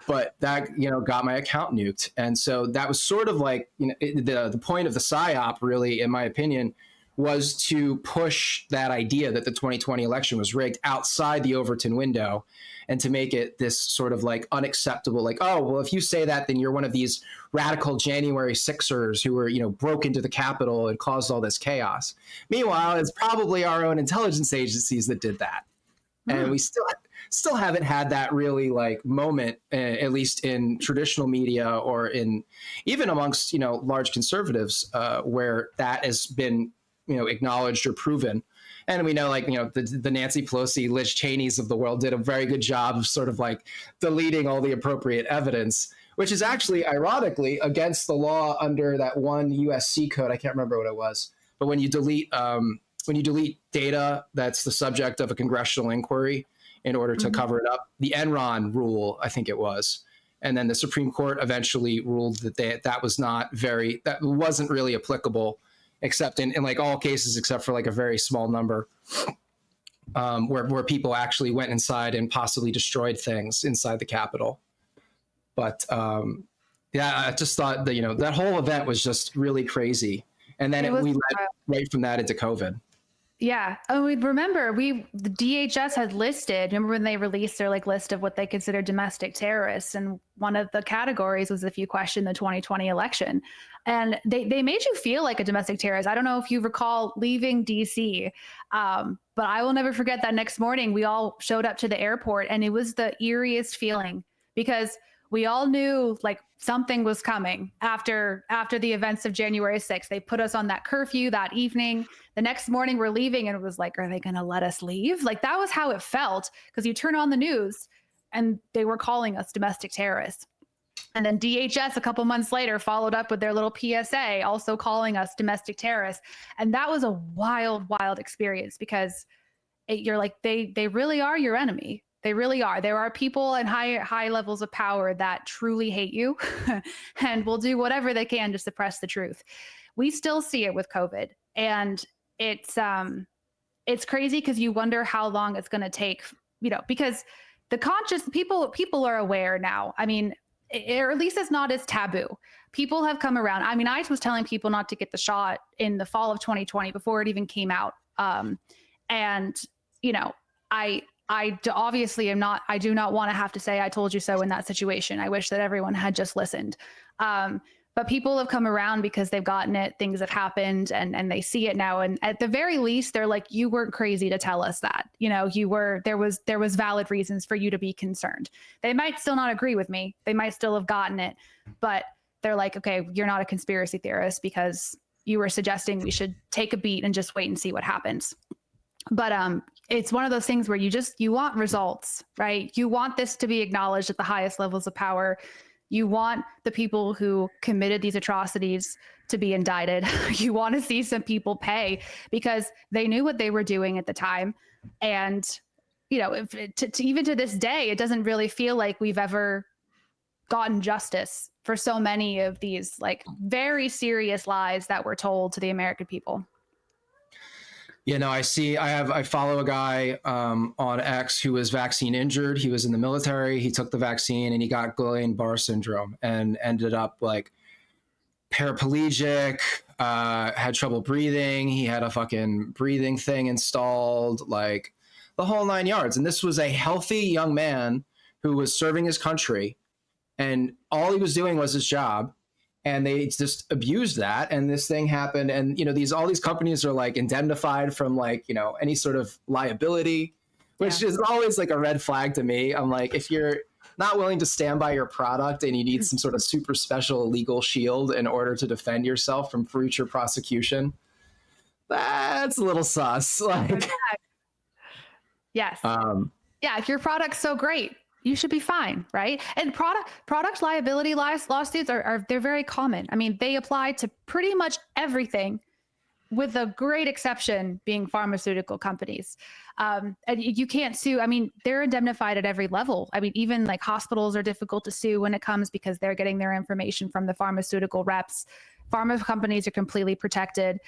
S1: But that, got my account nuked. And so that was sort of like, the point of the PSYOP, really, in my opinion, was to push that idea that the 2020 election was rigged outside the Overton window, and to make it this sort of unacceptable, oh, well, if you say that, then you're one of these radical January 6ers who were, broke into the Capitol and caused all this chaos. Meanwhile, it's probably our own intelligence agencies that did that. And we still haven't had that really moment, at least in traditional media or even amongst, large conservatives, where that has been, acknowledged or proven. And we know, the Nancy Pelosi, Liz Cheney's of the world did a very good job of sort of deleting all the appropriate evidence, which is actually, ironically, against the law under that one USC code. I can't remember what it was. But when you delete data that's the subject of a congressional inquiry in order to cover it up, the Enron rule, I think it was. And then the Supreme Court eventually ruled that that wasn't really applicable, except in all cases, except for a very small number, where people actually went inside and possibly destroyed things inside the Capitol. But I just thought that, that whole event was just really crazy. And then we led right from that into COVID.
S2: Yeah. Oh, remember the DHS had listed, remember when they released their list of what they consider domestic terrorists, and one of the categories was if you question the 2020 election, and they made you feel like a domestic terrorist. I don't know if you recall leaving DC, but I will never forget that next morning we all showed up to the airport, and it was the eeriest feeling because we all knew something was coming after the events of January 6th. They put us on that curfew that evening. The next morning we're leaving, and it was are they going to let us leave? That was how it felt, because you turn on the news and they were calling us domestic terrorists. And then DHS a couple months later followed up with their little PSA, also calling us domestic terrorists. And that was a wild, wild experience because you're like, they really are your enemy. They really are. There are people in high levels of power that truly hate you and will do whatever they can to suppress the truth. We still see it with COVID. And it's crazy because you wonder how long it's going to take, because the conscious people are aware now. I mean, or at least it's not as taboo. People have come around. I mean, I was telling people not to get the shot in the fall of 2020 before it even came out. And, I obviously I do not want to have to say I told you so in that situation. I wish that everyone had just listened. But people have come around because they've gotten it. Things have happened and they see it now. And at the very least, they're like, you weren't crazy to tell us that, there was valid reasons for you to be concerned. They might still not agree with me. They might still have gotten it, but they're like, okay, you're not a conspiracy theorist because you were suggesting we should take a beat and just wait and see what happens. But it's one of those things where you want results, right? You want this to be acknowledged at the highest levels of power. You want the people who committed these atrocities to be indicted. You want to see some people pay because they knew what they were doing at the time. And, even to this day, it doesn't really feel like we've ever gotten justice for so many of these like very serious lies that were told to the American people.
S1: I follow a guy on X who was vaccine injured. He was in the military. He took the vaccine and he got Guillain-Barré syndrome and ended up like paraplegic, had trouble breathing. He had a fucking breathing thing installed, like the whole 9 yards. And this was a healthy young man who was serving his country and all he was doing was his job. And they just abused that, and this thing happened. And all these companies are like indemnified from like any sort of liability, which is always like a red flag to me. I'm like, if you're not willing to stand by your product and you need some sort of super special legal shield in order to defend yourself from future prosecution, that's a little sus. Like,
S2: yes, if your product's so great, you should be fine, right? And product liability lawsuits they're very common. I mean, they apply to pretty much everything, with a great exception being pharmaceutical companies. And you can't sue. I mean, they're indemnified at every level. I mean, even like hospitals are difficult to sue when it comes because they're getting their information from the pharmaceutical reps. Pharma companies are completely protected.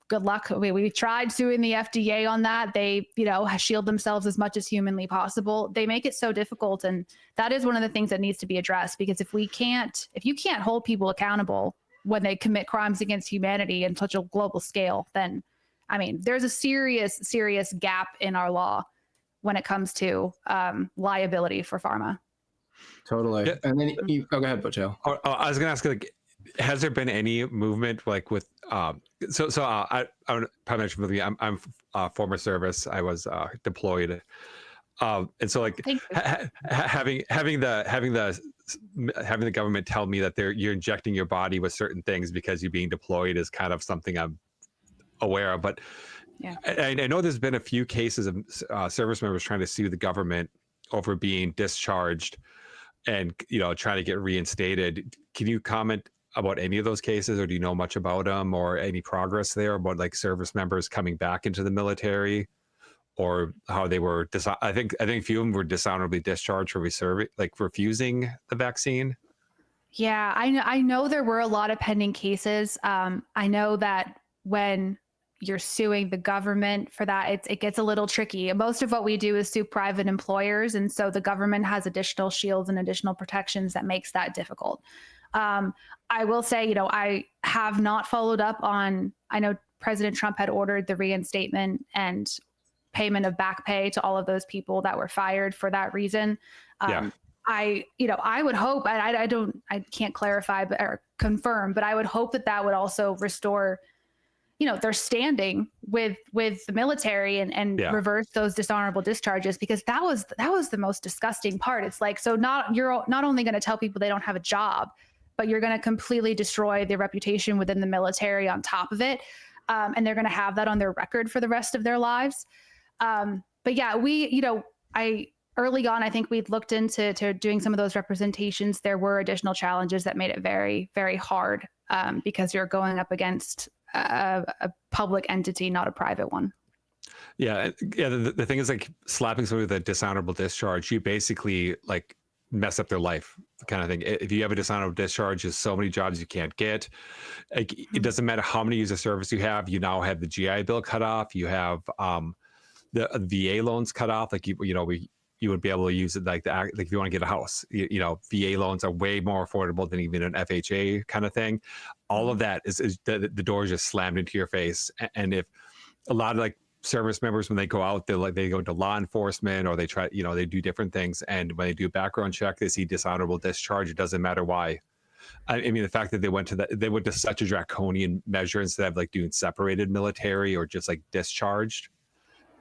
S2: Good luck. We tried suing the FDA on that. They, shield themselves as much as humanly possible. They make it so difficult. And that is one of the things that needs to be addressed, because if you can't hold people accountable when they commit crimes against humanity in such a global scale, then, I mean, there's a serious, serious gap in our law when it comes to liability for pharma.
S1: Totally. Yeah. And then go ahead, Bojo.
S3: I was going to ask, like, has there been any movement like with I probably mentioned with me, I'm former service. I was deployed, and so like having the government tell me that you're injecting your body with certain things because you're being deployed is kind of something I'm aware of. But I know there's been a few cases of service members trying to sue the government over being discharged and trying to get reinstated. Can you comment about any of those cases, or do you know much about them, or any progress there about like service members coming back into the military, or how they were I think a few of them were dishonorably discharged for refusing the vaccine?
S2: Yeah, I know there were a lot of pending cases. I know that when you're suing the government for that, it gets a little tricky. Most of what we do is sue private employers, and so the government has additional shields and additional protections that makes that difficult. I will say, I have not followed up on, I know President Trump had ordered the reinstatement and payment of back pay to all of those people that were fired for that reason. I would hope, I can't clarify or confirm, but I would hope that would also restore, their standing with the military and reverse those dishonorable discharges, because that was the most disgusting part. It's like, so you're not only going to tell people they don't have a job, but you're going to completely destroy their reputation within the military on top of it. And they're going to have that on their record for the rest of their lives. But yeah, I early on, I think we'd looked into doing some of those representations. There were additional challenges that made it very, very hard because you're going up against a public entity, not a private one.
S3: Yeah, yeah. The thing is, like, slapping somebody with a dishonorable discharge, you basically like mess up their life, kind of thing. If you have a dishonorable discharge, there's so many jobs you can't get. Like, it doesn't matter how many years of service you have. You now have the GI Bill cut off. You have the VA loans cut off. Like, you would be able to use it like if you want to get a house. VA loans are way more affordable than even an FHA kind of thing. All of that is the door is just slammed into your face. And if a lot of like service members, when they go out, they go into law enforcement, or they try, they do different things. And when they do a background check, they see dishonorable discharge. It doesn't matter why. I mean, the fact that they went to such a draconian measure instead of like doing separated military or just like discharged,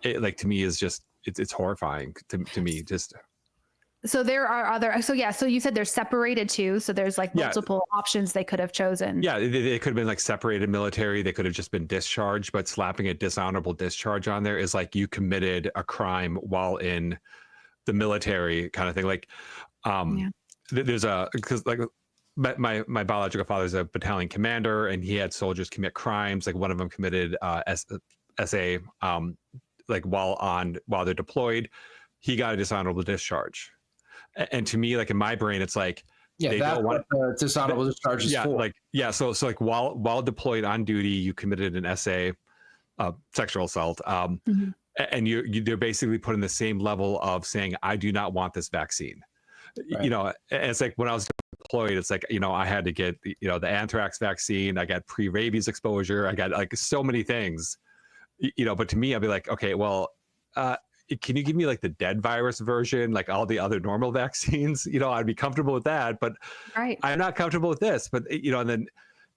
S3: it, like, to me is just, it's horrifying to me. Just
S2: so there are other. So yeah. So you said they're separated too. So there's like multiple options they could have chosen.
S3: Yeah, it could have been like separated military. They could have just been discharged, but slapping a dishonorable discharge on there is like you committed a crime while in the military, kind of thing. Like, there's because like my biological father is a battalion commander, and he had soldiers commit crimes. Like, one of them committed SA, like while they're deployed, he got a dishonorable discharge. And to me, like, in my brain, it's like,
S1: yeah, that's what the dishonorable discharge is for.
S3: So like while deployed on duty, you committed an SA, sexual assault, and they're basically put in the same level of saying, I do not want this vaccine. Right. And it's like, when I was deployed, it's like, I had to get the anthrax vaccine, I got pre-rabies exposure, I got like so many things, but to me, I'd be like, okay, well, can you give me like the dead virus version, like all the other normal vaccines? I'd be comfortable with that, but I'm not comfortable with this. But and then,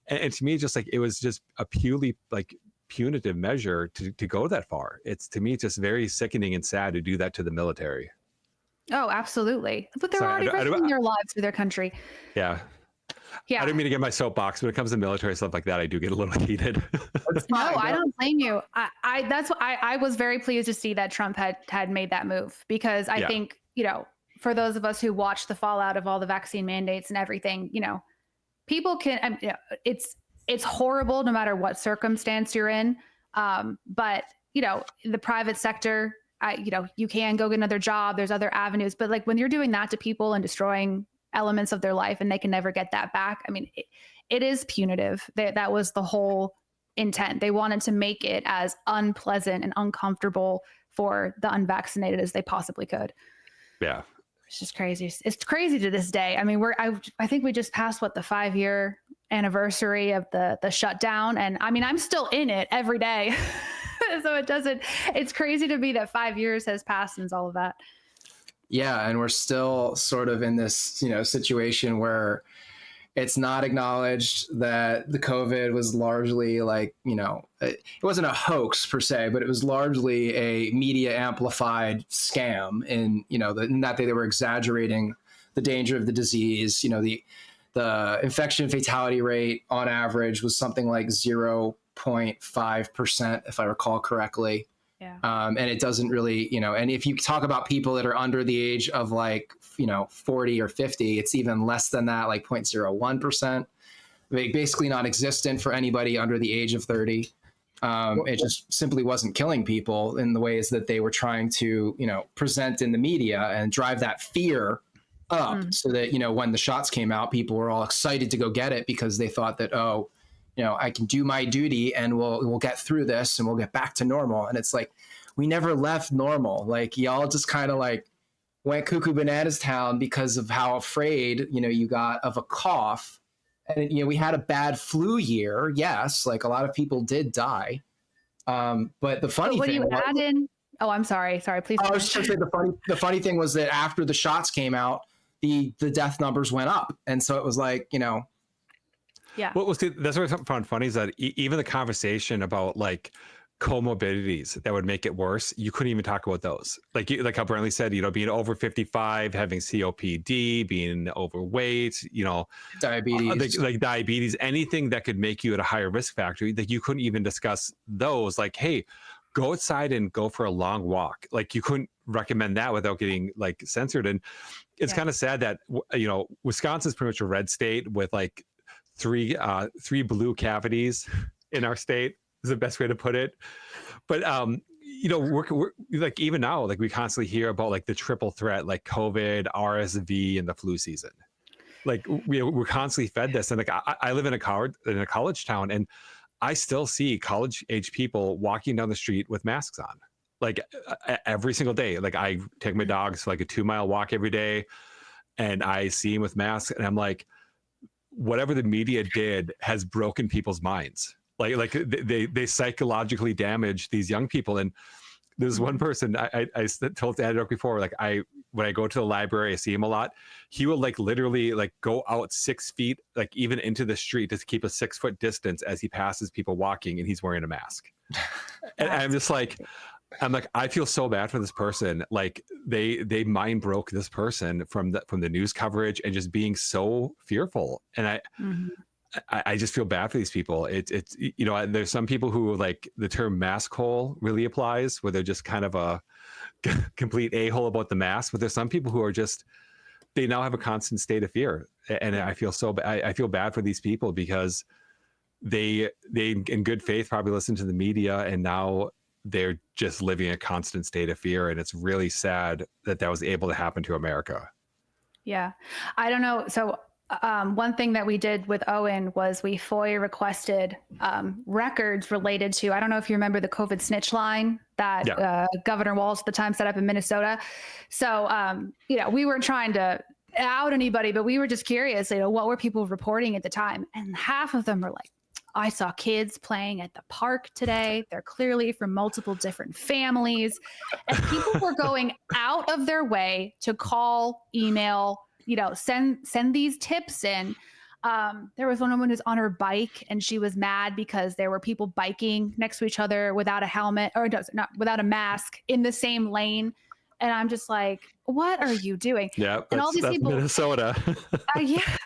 S3: and to me, just like, it was just a purely like punitive measure to go that far. It's, to me, just very sickening and sad to do that to the military.
S2: Oh, absolutely. But they're already risking their lives for their country.
S3: Yeah. I don't mean to get my soapbox. When it comes to military stuff like that, I do get a little heated.
S2: No, I don't blame you. That's what I was very pleased to see that Trump had made that move, because I think, for those of us who watch the fallout of all the vaccine mandates and everything, people can, it's horrible no matter what circumstance you're in. But, the private sector, you can go get another job. There's other avenues. But like, when you're doing that to people and destroying elements of their life and they can never get that back, I mean, it is punitive. That was the whole intent. They wanted to make it as unpleasant and uncomfortable for the unvaccinated as they possibly could.
S3: Yeah.
S2: It's just crazy. It's crazy to this day. I mean, I think we just passed the 5-year anniversary of the shutdown. And I mean, I'm still in it every day. So it's crazy to me that 5 years has passed since all of that.
S1: Yeah. And we're still sort of in this, situation where it's not acknowledged that the COVID was largely like, it wasn't a hoax per se, but it was largely a media amplified scam in, in that they were exaggerating the danger of the disease. The infection fatality rate on average was something like 0.5%, if I recall correctly.
S2: Yeah.
S1: And it doesn't really, and if you talk about people that are under the age of like, 40 or 50, it's even less than that, like 0.01%, basically non-existent for anybody under the age of 30. It just simply wasn't killing people in the ways that they were trying to, present in the media and drive that fear up so that, when the shots came out, people were all excited to go get it because they thought that, I can do my duty and we'll get through this and we'll get back to normal. And it's like, we never left normal. Like, y'all just kind of like went cuckoo bananas town because of how afraid, you got of a cough. And, we had a bad flu year. Yes. Like, a lot of people did die. But the funny thing,
S2: oh, I'm sorry. Please.
S1: I was just going to say the funny thing was that after the shots came out, the death numbers went up. And so it was like,
S2: Yeah.
S3: Well, see, that's what I found funny is that even the conversation about like comorbidities that would make it worse, you couldn't even talk about those. Like how Brentley said, being over 55, having COPD, being overweight,
S1: diabetes,
S3: like diabetes, anything that could make you at a higher risk factor, like you couldn't even discuss those. Like, hey, go outside and go for a long walk. Like, you couldn't recommend that without getting like censored. And it's kind of sad that Wisconsin's pretty much a red state with like three blue cavities in our state is the best way to put it. But we're like, even now, like we constantly hear about like the triple threat, like COVID, RSV, and the flu season. Like we're constantly fed this. And like I live in a college town, and I still see college age people walking down the street with masks on, like every single day. Like I take my dogs for like a 2-mile walk every day, and I see them with masks, and I'm like, whatever the media did has broken people's minds. Like they psychologically damage these young people. And there's one person I told Rhetoric before, like when I go to the library, I see him a lot. He will like literally like go out 6 feet, like even into the street, to keep a 6-foot distance as he passes people walking, and he's wearing a mask. And I'm just like, I feel so bad for this person. Like they mind broke this person from the news coverage and just being so fearful. And I just feel bad for these people. It's there's some people who like the term mask hole really applies, where they're just kind of a complete a-hole about the mask. But there's some people who are just, they now have a constant state of fear. And I feel I feel bad for these people, because they in good faith probably listen to the media, and now they're just living a constant state of fear. And it's really sad that was able to happen to America.
S2: Yeah. I don't know. So one thing that we did with Owen was we FOIA requested records related to, I don't know if you remember the COVID snitch line that Governor Walz at the time set up in Minnesota. So, we weren't trying to out anybody, but we were just curious, what were people reporting at the time? And half of them were like, I saw kids playing at the park today. They're clearly from multiple different families. And people were going out of their way to call, email, send these tips in. There was one woman who's on her bike, and she was mad because there were people biking next to each other without a helmet, or not without a mask, in the same lane. And I'm just like, what are you doing?
S3: Yeah,
S2: and all these people,
S3: Minnesota.
S2: yeah,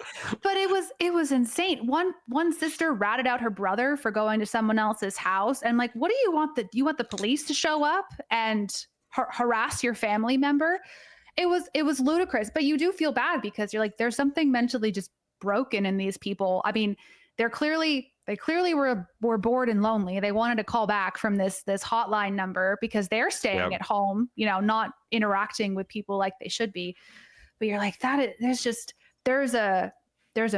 S2: but it was insane. One sister ratted out her brother for going to someone else's house, and like, what do you want? You want the police to show up and harass your family member? It was ludicrous. But you do feel bad, because you're like, there's something mentally just broken in these people. I mean, they clearly were bored and lonely. They wanted to call back from this hotline number because they're staying at home, not interacting with people like they should be. But you're like, there's a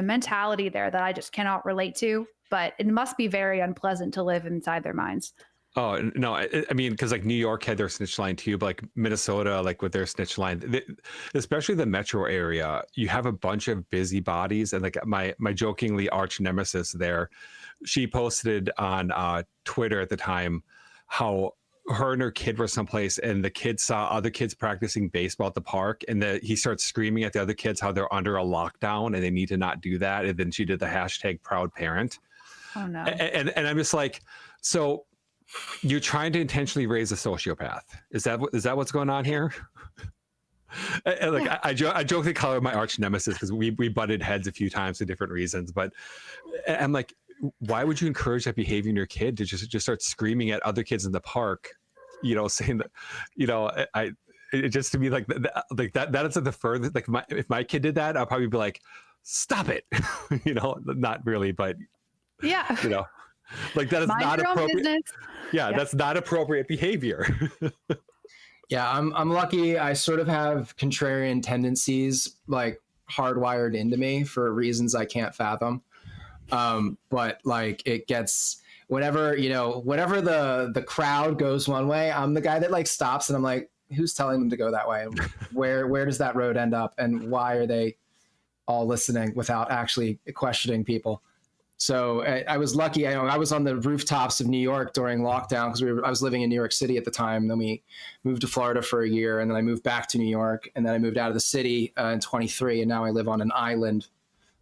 S2: mentality there that I just cannot relate to. But it must be very unpleasant to live inside their minds.
S3: Oh, no, I mean, because like New York had their snitch line too, but like Minnesota, like with their snitch line, especially the metro area, you have a bunch of busybodies. And like my jokingly arch nemesis there, she posted on Twitter at the time how her and her kid were someplace, and the kid saw other kids practicing baseball at the park, and he starts screaming at the other kids how they're under a lockdown and they need to not do that. And then she did the hashtag proud parent. Oh no. And I'm just like, so you're trying to intentionally raise a sociopath. Is that what's going on here? And like, I jokingly call her my arch nemesis because we butted heads a few times for different reasons. But I'm like, why would you encourage that behavior in your kid to just start screaming at other kids in the park? Saying that, it just to me like that is like the furthest. Like if my kid did that, I'll probably be like, stop it. Not really, but
S2: yeah.
S3: Like that is
S2: Mind
S3: not
S2: your own
S3: appropriate.
S2: business.
S3: Yeah, that's not appropriate behavior.
S1: Yeah, I'm lucky. I sort of have contrarian tendencies, like hardwired into me for reasons I can't fathom. But like it gets whatever the crowd goes one way, I'm the guy that like stops, and I'm like, who's telling them to go that way? Where does that road end up, and why are they all listening without actually questioning people? So I was lucky. I was on the rooftops of New York during lockdown because I was living in New York City at the time. Then we moved to Florida for a year, and then I moved back to New York, and then I moved out of the city in 23, and now I live on an island,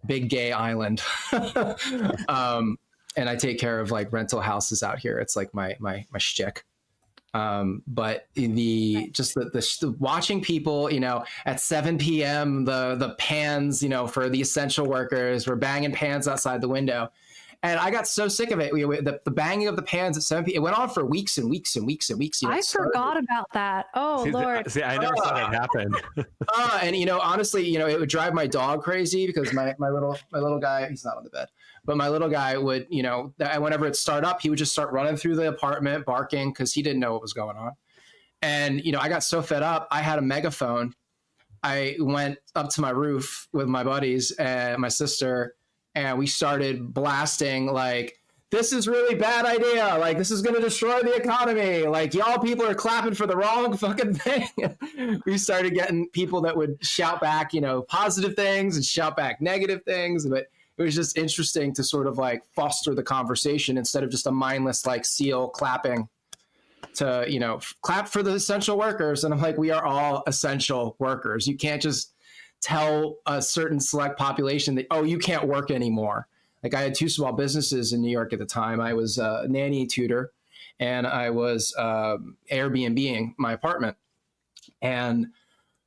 S1: big gay island. And I take care of like rental houses out here. It's like my shtick. But the watching people, at 7 p.m., the pans, for the essential workers, we're banging pans outside the window. And I got so sick of it. The banging of the pans at 7 p.m. It went on for weeks and weeks and weeks and weeks.
S2: I forgot about that. Oh, Lord.
S3: See, I never saw that happen.
S1: And honestly, it would drive my dog crazy because my little guy, he's not on the bed, but my little guy would, whenever it start up, he would just start running through the apartment barking because he didn't know what was going on. And I got so fed up. I had a megaphone. I went up to my roof with my buddies and my sister, and we started blasting like, this is really bad idea. Like, this is going to destroy the economy. Like, y'all people are clapping for the wrong fucking thing. We started getting people that would shout back, positive things and shout back negative things. But it was just interesting to sort of like foster the conversation instead of just a mindless like seal clapping to, clap for the essential workers. And I'm like, we are all essential workers. You can't just tell a certain select population that, oh, you can't work anymore. Like, I had 2 small businesses in New York at the time. I was a nanny tutor, and I was Airbnb-ing my apartment. And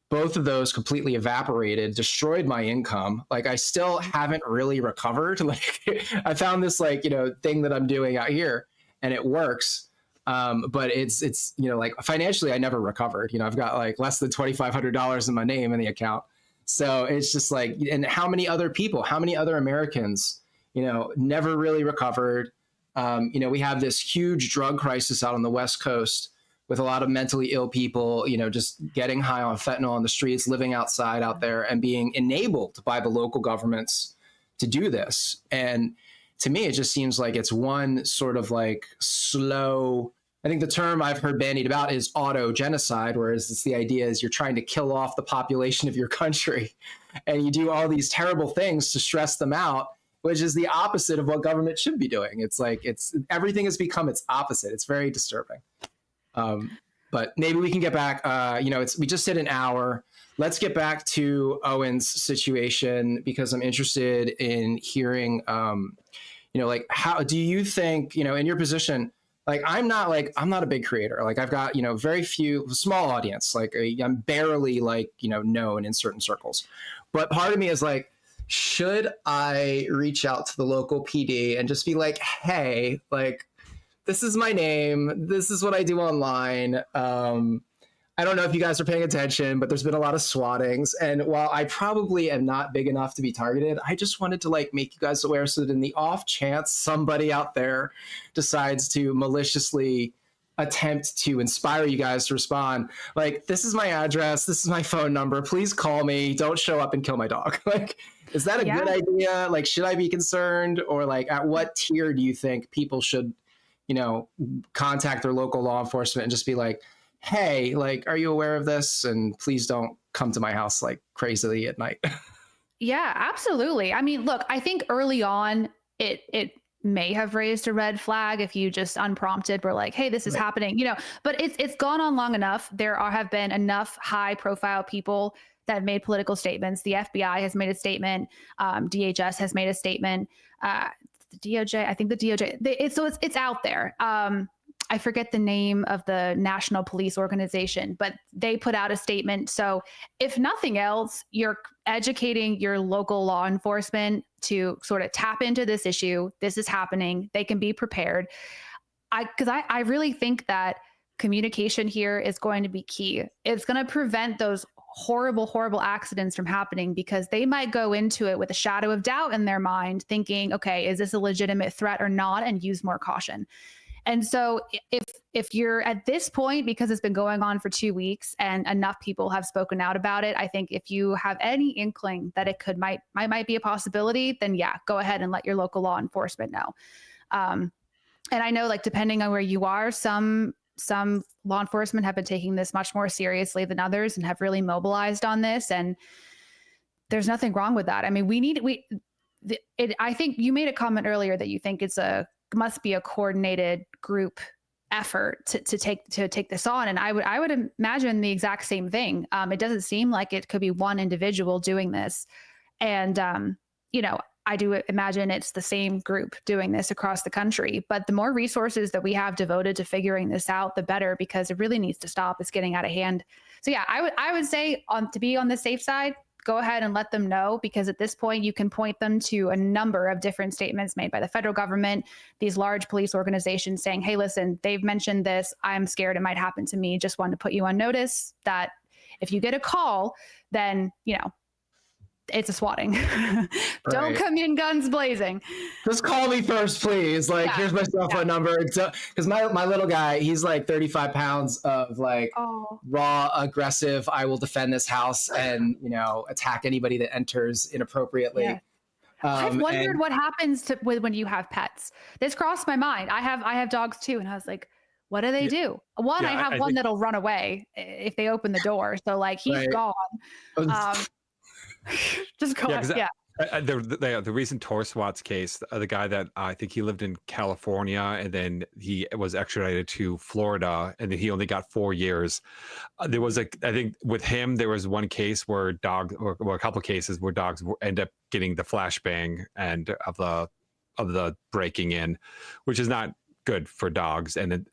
S1: both of those completely evaporated, destroyed my income. Like, I still haven't really recovered. Like, I found this thing that I'm doing out here, and it works. But it's like financially, I never recovered. I've got like less than $2,500 in my name in the account. So it's just like, and how many other Americans, never really recovered. We have this huge drug crisis out on the West Coast with a lot of mentally ill people, just getting high on fentanyl on the streets, living outside out there and being enabled by the local governments to do this. And to me, it just seems like it's one sort of like slow, I think the term I've heard bandied about is auto-genocide, whereas it's the idea is you're trying to kill off the population of your country and you do all these terrible things to stress them out, which is the opposite of what government should be doing. It's like everything has become its opposite. It's very disturbing. But maybe we can get back. We just hit an hour. Let's get back to Owen's situation because I'm interested in hearing. Like, how do you think? In your position, like I'm not a big creator. Like I've got very few, small audience. Like I'm barely known in certain circles. But part of me is like, should I reach out to the local PD and just be like, hey, like, this is my name. This is what I do online. I don't know if you guys are paying attention, but there's been a lot of swattings. And while I probably am not big enough to be targeted, I just wanted to make you guys aware so that in the off chance somebody out there decides to maliciously attempt to inspire you guys to respond, like, this is my address. This is my phone number. Please call me. Don't show up and kill my dog. Is that a good idea? Like, should I be concerned? Or at what tier do you think people should contact their local law enforcement and just be like, hey, are you aware of this? And please don't come to my house crazily at night.
S2: Yeah, absolutely. I mean, look, I think early on it may have raised a red flag if you just unprompted were like, hey, this is happening, but it's gone on long enough. There have been enough high profile people that have made political statements. The FBI has made a statement. DHS has made a statement. The DOJ, I think the DOJ, it's out there. I forget the name of the National Police Organization, but they put out a statement. So if nothing else, you're educating your local law enforcement to sort of tap into this issue. This is happening. They can be prepared. Because I really think that communication here is going to be key. It's going to prevent those horrible accidents from happening because they might go into it with a shadow of doubt in their mind thinking, okay, is this a legitimate threat or not? And use more caution. And so if you're at this point, because it's been going on for 2 weeks and enough people have spoken out about it, I think if you have any inkling that it might be a possibility, then yeah, go ahead and let your local law enforcement know. And I know depending on where you are, some law enforcement have been taking this much more seriously than others and have really mobilized on this. And there's nothing wrong with that. I mean, I think you made a comment earlier that you think must be a coordinated group effort to take this on. And I would imagine the exact same thing. It doesn't seem like it could be one individual doing this. And, I do imagine it's the same group doing this across the country, but the more resources that we have devoted to figuring this out, the better, because it really needs to stop. It's getting out of hand. So yeah, I would say to be on the safe side, go ahead and let them know, because at this point you can point them to a number of different statements made by the federal government, these large police organizations saying, hey, listen, they've mentioned this. I'm scared it might happen to me. Just wanted to put you on notice that if you get a call, then, it's a swatting. Don't come in guns blazing.
S1: Just call me first, please. Like, here's my cell phone number. Because my little guy, he's like 35 pounds of like raw, aggressive, I will defend this house and, attack anybody that enters inappropriately.
S2: Yeah. I've wondered what happens when you have pets. This crossed my mind. I have dogs too. And I was like, what do they do? One, I have one that'll run away if they open the door. So like he's gone. Just go on.
S3: The recent Tor Swats case, the guy that I think he lived in California and then he was extradited to Florida and then he only got 4 years. There was I think with him, there was one case where a couple of cases where dogs end up getting the flashbang and of the breaking in, which is not good for dogs. And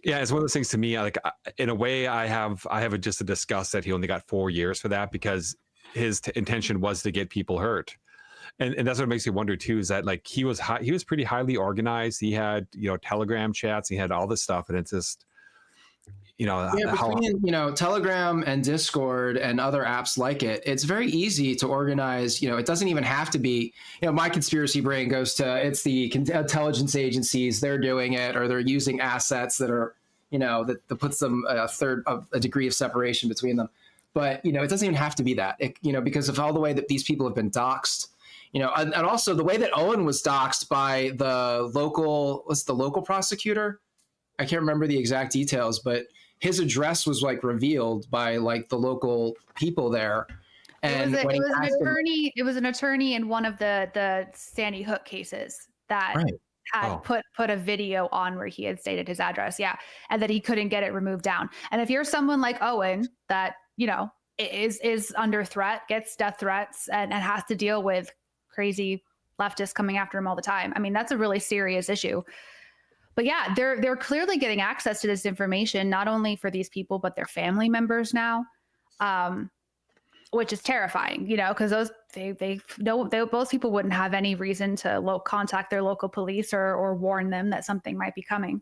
S3: it's one of those things to me, like in a way I have just a disgust that he only got 4 years for that, because his intention was to get people hurt. And that's what makes me wonder too, is that like he was pretty highly organized. He had, Telegram chats, he had all this stuff. And it's just,
S1: between Telegram and Discord and other apps like it, it's very easy to organize. It doesn't even have to be, my conspiracy brain goes to, it's the intelligence agencies, they're doing it, or they're using assets that are, that puts them a degree of separation between them. But, it doesn't even have to be that, because of all the way that these people have been doxxed, and also the way that Owen was doxxed by the local prosecutor. I can't remember the exact details, but his address was like revealed by like the local people there. And
S2: it was an attorney in one of the Sandy Hook cases that had put a video on where he had stated his address. Yeah. And that he couldn't get it removed down. And if you're someone like Owen that, is under threat, gets death threats and has to deal with crazy leftists coming after him all the time, I mean, that's a really serious issue. But yeah, they're clearly getting access to this information, not only for these people, but their family members now, which is terrifying, because those people wouldn't have any reason to contact their local police or warn them that something might be coming.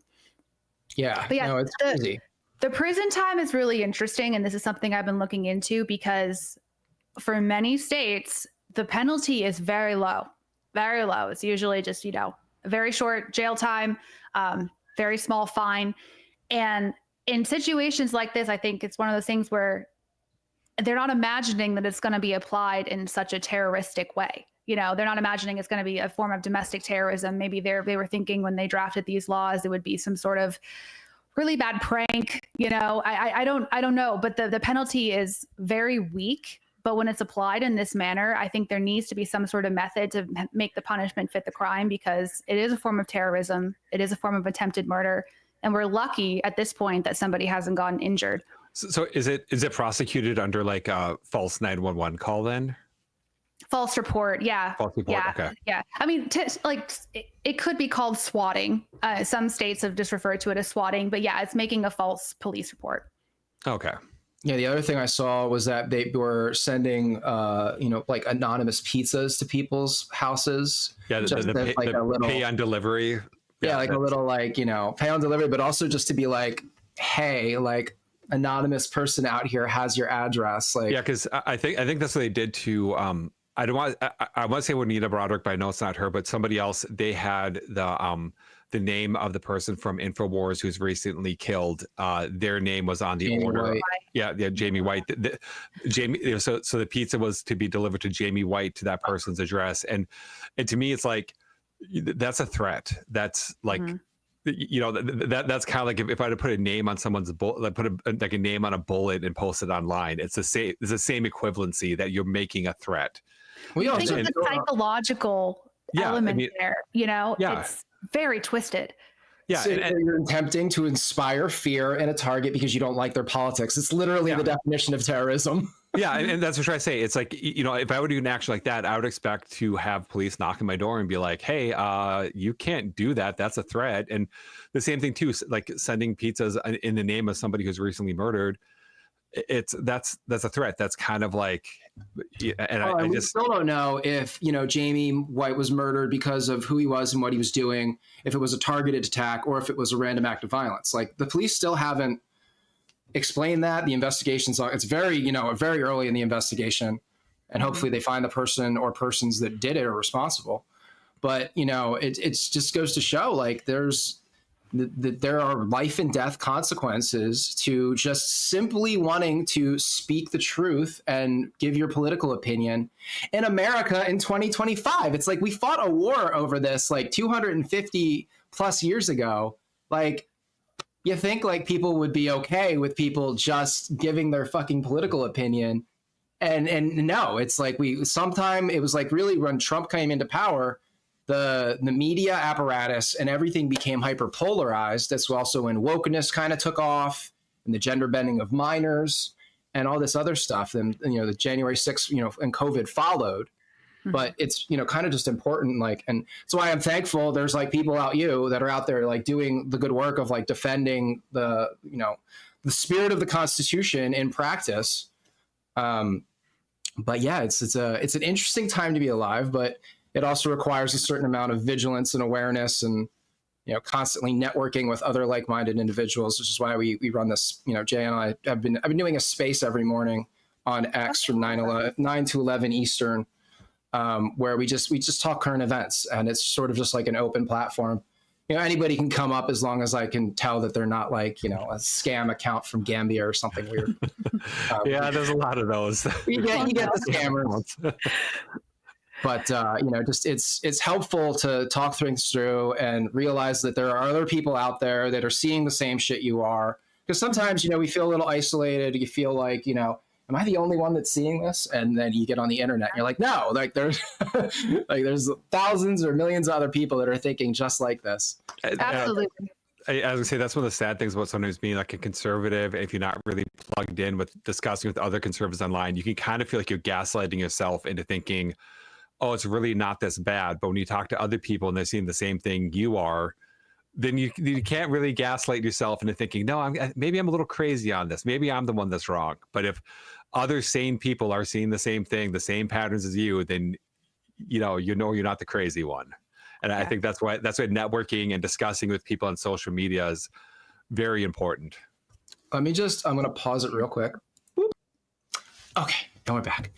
S1: Yeah, but no, it's crazy.
S2: The prison time is really interesting, and this is something I've been looking into, because for many states, the penalty is very low, very low. It's usually just, a very short jail time, very small fine. And in situations like this, I think it's one of those things where they're not imagining that it's going to be applied in such a terroristic way. They're not imagining it's going to be a form of domestic terrorism. Maybe they were thinking when they drafted these laws, it would be some sort of really bad prank. I don't know, but the penalty is very weak. But when it's applied in this manner, I think there needs to be some sort of method to make the punishment fit the crime, because it is a form of terrorism. It is a form of attempted murder. And we're lucky at this point that somebody hasn't gotten injured.
S3: So is it prosecuted under like a false 911 call then?
S2: False report. Yeah.
S3: False report.
S2: Yeah.
S3: Okay.
S2: Yeah. I mean, it could be called swatting. Some states have just referred to it as swatting, but yeah, it's making a false police report.
S3: Okay.
S1: Yeah, the other thing I saw was that they were sending, like anonymous pizzas to people's houses.
S3: Yeah, the pay on delivery.
S1: Yeah, like a little pay on delivery, but also just to be like, hey, like anonymous person out here has your address. Like,
S3: yeah, because I think that's what they did to. I want to say Juanita Broderick, but I know it's not her, but somebody else. They had the name of the person from InfoWars who's recently killed. Their name was on the
S1: Jamie
S3: order.
S1: White.
S3: Yeah, Jamie White. Jamie. So the pizza was to be delivered to Jamie White, to that person's address, and to me, it's like that's a threat. That's like. Mm-hmm. That's kind of like if I had to put a name on someone's bullet, like put a name on a bullet and post it online. It's the same equivalency that you're making a threat.
S2: We think of the psychological element there. It's very twisted.
S1: Yeah, so you're attempting to inspire fear in a target because you don't like their politics. It's literally the definition of terrorism.
S3: Yeah, and that's what I say. It's like, if I were to do an action like that, I would expect to have police knock on my door and be like, hey, you can't do that. That's a threat. And the same thing too, like sending pizzas in the name of somebody who's recently murdered. that's a threat. That's kind of like, and I
S1: We
S3: just,
S1: still don't know if, Jamie White was murdered because of who he was and what he was doing, if it was a targeted attack or if it was a random act of violence. Like, the police still haven't explained that. The investigation's on, it's very, very early in the investigation, and hopefully they find the person or persons that did it or responsible. But, it just goes to show, like, there are life and death consequences to just simply wanting to speak the truth and give your political opinion in America in 2025. It's like we fought a war over this like 250 plus years ago. Like, you think like people would be okay with people just giving their fucking political opinion. And no, it's like sometime it was like really when Trump came into power, the media apparatus and everything became hyper polarized. That's also when wokeness kind of took off, and the gender bending of minors and all this other stuff. And, the January 6th, and COVID followed. But it's, kind of just important. Like, and that's why I'm thankful there's like people that are out there like doing the good work of like defending the spirit of the Constitution in practice. But yeah, it's an interesting time to be alive, but it also requires a certain amount of vigilance and awareness, and constantly networking with other like-minded individuals, which is why we run this. Jay and I have been doing a space every morning on X from 9 to 11 Eastern, where we just talk current events, and it's sort of just like an open platform. Anybody can come up as long as I can tell that they're not like a scam account from Gambia or something weird.
S3: Yeah, there's a lot of those.
S1: You get the scammers. But just it's helpful to talk things through and realize that there are other people out there that are seeing the same shit you are. Because sometimes we feel a little isolated. You feel like am I the only one that's seeing this? And then you get on the internet and you're like, no, like there's there's thousands or millions of other people that are thinking just like this.
S2: Absolutely.
S3: As I say, that's one of the sad things about sometimes being like a conservative. If you're not really plugged in with discussing with other conservatives online, you can kind of feel like you're gaslighting yourself into thinking, oh, it's really not this bad. But when you talk to other people and they're seeing the same thing you are, then you can't really gaslight yourself into thinking, no, maybe I'm a little crazy on this. Maybe I'm the one that's wrong. But if other sane people are seeing the same thing, the same patterns as you, then you're not the crazy one. And I think that's why networking and discussing with people on social media is very important.
S1: I'm going to pause it real quick. Okay, now we're back.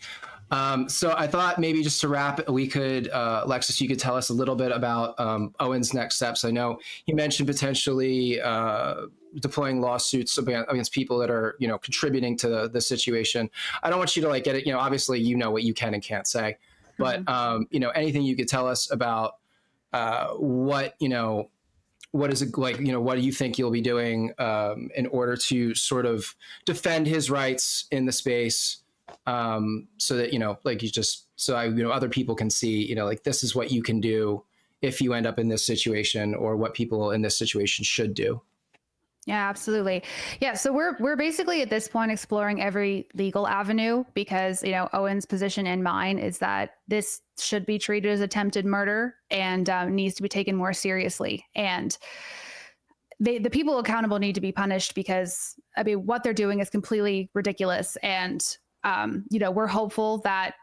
S1: So I thought maybe just to wrap, we could, Lexis, you could tell us a little bit about Owen's next steps. I know he mentioned potentially deploying lawsuits against people that are, contributing to the situation. I don't want you to like get it, obviously what you can and can't say, but anything you could tell us about what is it like, what do you think you'll be doing in order to sort of defend his rights in the space? So that, other people can see, like this is what you can do if you end up in this situation, or what people in this situation should do.
S2: Yeah, absolutely. Yeah. So we're basically at this point exploring every legal avenue because, Owen's position and mine is that this should be treated as attempted murder and needs to be taken more seriously. And the people accountable need to be punished because, what they're doing is completely ridiculous. And we're hopeful that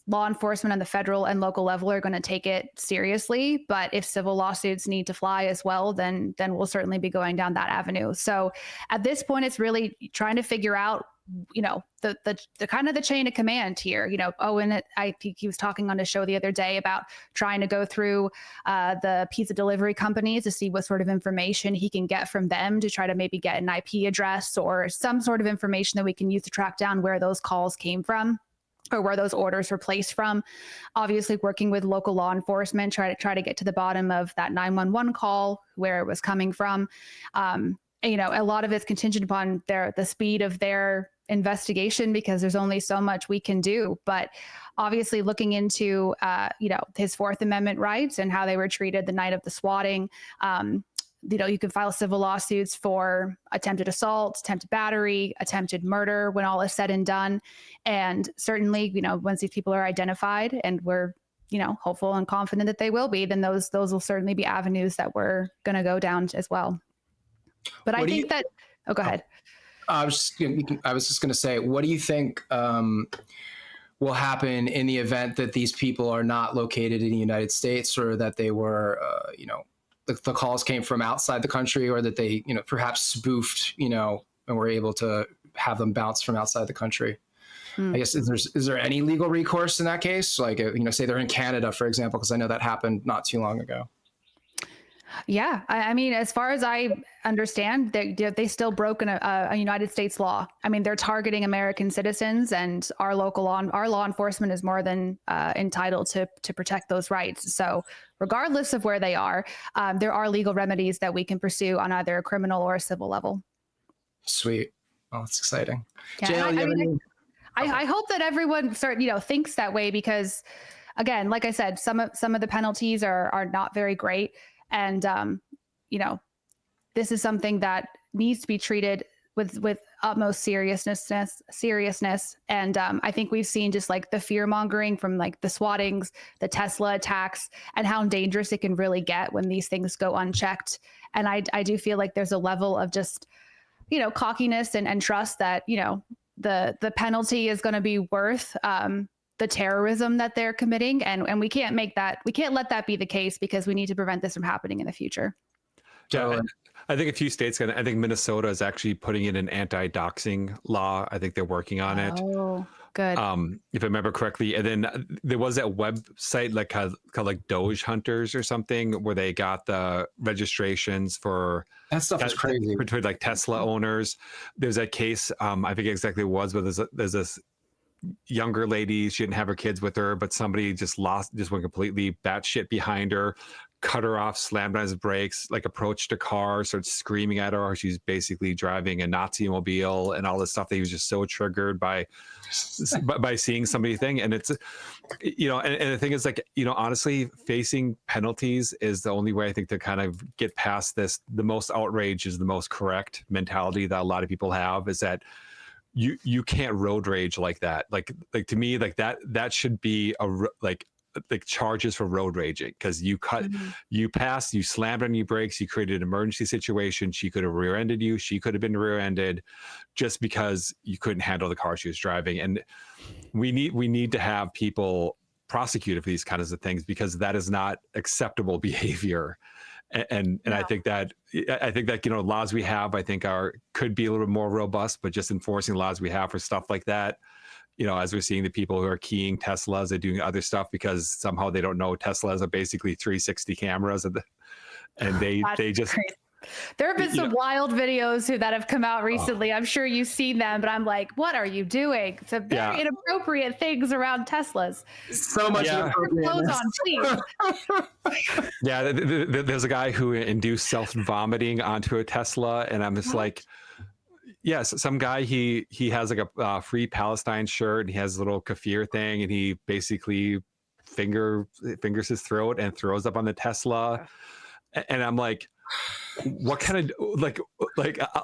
S2: law enforcement on the federal and local level are going to take it seriously. But if civil lawsuits need to fly as well, then we'll certainly be going down that avenue. So at this point, it's really trying to figure out, the kind of the chain of command here. Owen, he was talking on his show the other day about trying to go through the pizza delivery companies to see what sort of information he can get from them to try to maybe get an IP address or some sort of information that we can use to track down where those calls came from or where those orders were placed from. Obviously working with local law enforcement, try to get to the bottom of that 911 call, where it was coming from. A lot of it's contingent upon the speed of their investigation because there's only so much we can do. But obviously looking into, his Fourth Amendment rights and how they were treated the night of the swatting. You can file civil lawsuits for attempted assault, attempted battery, attempted murder when all is said and done. And certainly, once these people are identified and we're, hopeful and confident that they will be, then those will certainly be avenues that we're going to go down as well. But I think that, go ahead.
S1: I was just going to say, what do you think will happen in the event that these people are not located in the United States, or that they were, the calls came from outside the country, or that they, perhaps spoofed, and were able to have them bounce from outside the country? I guess is there any legal recourse in that case? Like, say they're in Canada, for example, because I know that happened not too long ago.
S2: Yeah, I mean, as far as I understand, they still broke a United States law. I mean, they're targeting American citizens, and our law enforcement is more than entitled to protect those rights. So, regardless of where they are, there are legal remedies that we can pursue on either a criminal or a civil level.
S1: Sweet. Oh, that's exciting.
S2: Yeah,
S1: JL,
S2: I hope that everyone thinks that way, because, again, like I said, some of the penalties are not very great. And, this is something that needs to be treated with utmost seriousness. And I think we've seen just like the fear mongering from like the swattings, the Tesla attacks, and how dangerous it can really get when these things go unchecked. And I do feel like there's a level of just, cockiness and trust that, the penalty is going to be worth the terrorism that they're committing. And we can't let that be the case, because we need to prevent this from happening in the future.
S3: Yeah, I think a few states I think Minnesota is actually putting in an anti-doxing law. I think they're working on it.
S2: Oh, good.
S3: If I remember correctly. And then there was that website called like Doge Hunters or something, where they got the registrations for
S1: that stuff is crazy.
S3: For like Tesla owners. There's that case, I think exactly what it was, but there's this younger lady. She didn't have her kids with her, but somebody just went completely batshit behind her, cut her off, slammed on his brakes, like approached a car, started screaming at her. She's basically driving a Nazi mobile and all this stuff that he was just so triggered by seeing somebody thing. And it's, and the thing is, like, honestly, facing penalties is the only way I think to kind of get past this. The most outrage is the most correct mentality that a lot of people have, is that you can't road rage like that. Like to me, like that should be like charges for road raging, because you passed, you slammed on your brakes, you created an emergency situation. She could have rear-ended you. She could have been rear-ended just because you couldn't handle the car she was driving. And we need to have people prosecuted for these kinds of things, because that is not acceptable behavior. And I think that laws we have, I think could be a little bit more robust, but just enforcing laws we have for stuff like that, as we're seeing the people who are keying Teslas, they're doing other stuff because somehow they don't know Teslas are basically 360 cameras, and they just
S2: crazy. There have been some wild videos that have come out recently. I'm sure you've seen them, but I'm like, what are you doing? Some very inappropriate things around Teslas.
S1: So much
S2: clothes on, please.
S3: Yeah, there's a guy who induced self-vomiting onto a Tesla, and I'm just like, yes, some guy, he has like a Free Palestine shirt, and he has a little kefir thing, and he basically fingers his throat and throws up on the Tesla. And I'm like, what kind of like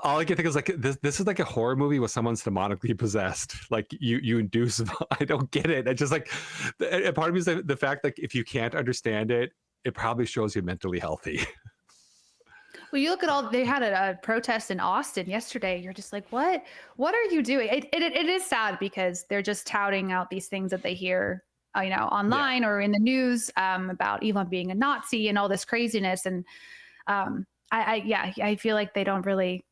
S3: all I can think is like this is like a horror movie where someone's demonically possessed. Like you induce. I don't get it. It's just like, part of me is the fact, like, if you can't understand it, it probably shows you're mentally healthy.
S2: Well, you look at they had a protest in Austin yesterday. You're just like, what are you doing? It is sad, because they're just touting out these things that they hear, online or in the news, about Elon being a Nazi and all this craziness. And I feel like they don't really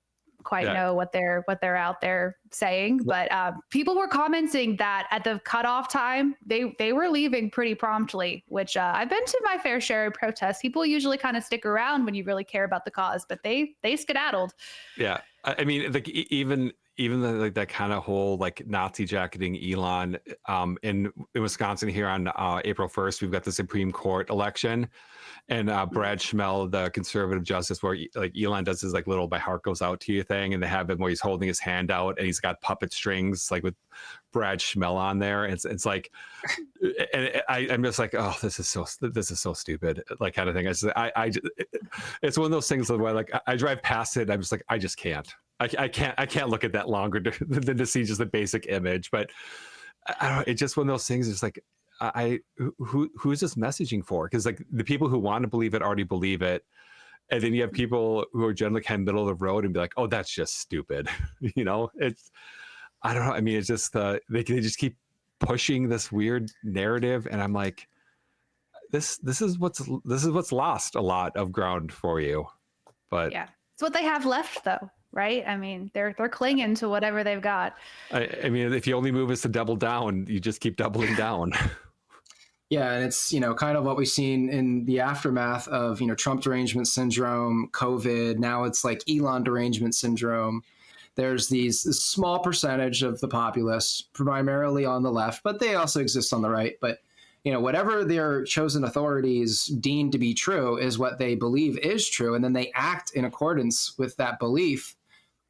S2: quite know what they're out there saying. But people were commenting that at the cutoff time, they were leaving pretty promptly, which I've been to my fair share of protests. People usually kind of stick around when you really care about the cause, but they skedaddled.
S3: Yeah, I mean, like even like that kind of whole like Nazi jacketing Elon, in Wisconsin here on April 1st, we've got the Supreme Court election, and Brad Schmel, the conservative justice, where like Elon does his like little "my heart goes out to you" thing, and they have him where he's holding his hand out and he's got puppet strings like with Brad Schmel on there. It's like, and I'm just like, oh, this is so stupid, like, kind of thing. It's one of those things where like I drive past it, and I'm just like, I just can't. I can't look at that longer than to see just the basic image. But I don't know, it's just one of those things. It's like, who is this messaging for? Because like the people who want to believe it already believe it, And then you have people who are generally kind of middle of the road and be like, oh, that's just stupid. It's, I don't know. I mean, it's just, they just keep pushing this weird narrative. And I'm like, this is what's lost a lot of ground for you. But
S2: Yeah, it's what they have left, though, right? I mean, they're clinging to whatever they've got.
S3: I mean, if the only move is to double down, you just keep doubling down.
S1: Yeah, and it's kind of what we've seen in the aftermath of Trump derangement syndrome, COVID. Now it's like Elon derangement syndrome. There's this small percentage of the populace, primarily on the left, but they also exist on the right. But whatever their chosen authorities deem to be true is what they believe is true, and then they act in accordance with that belief.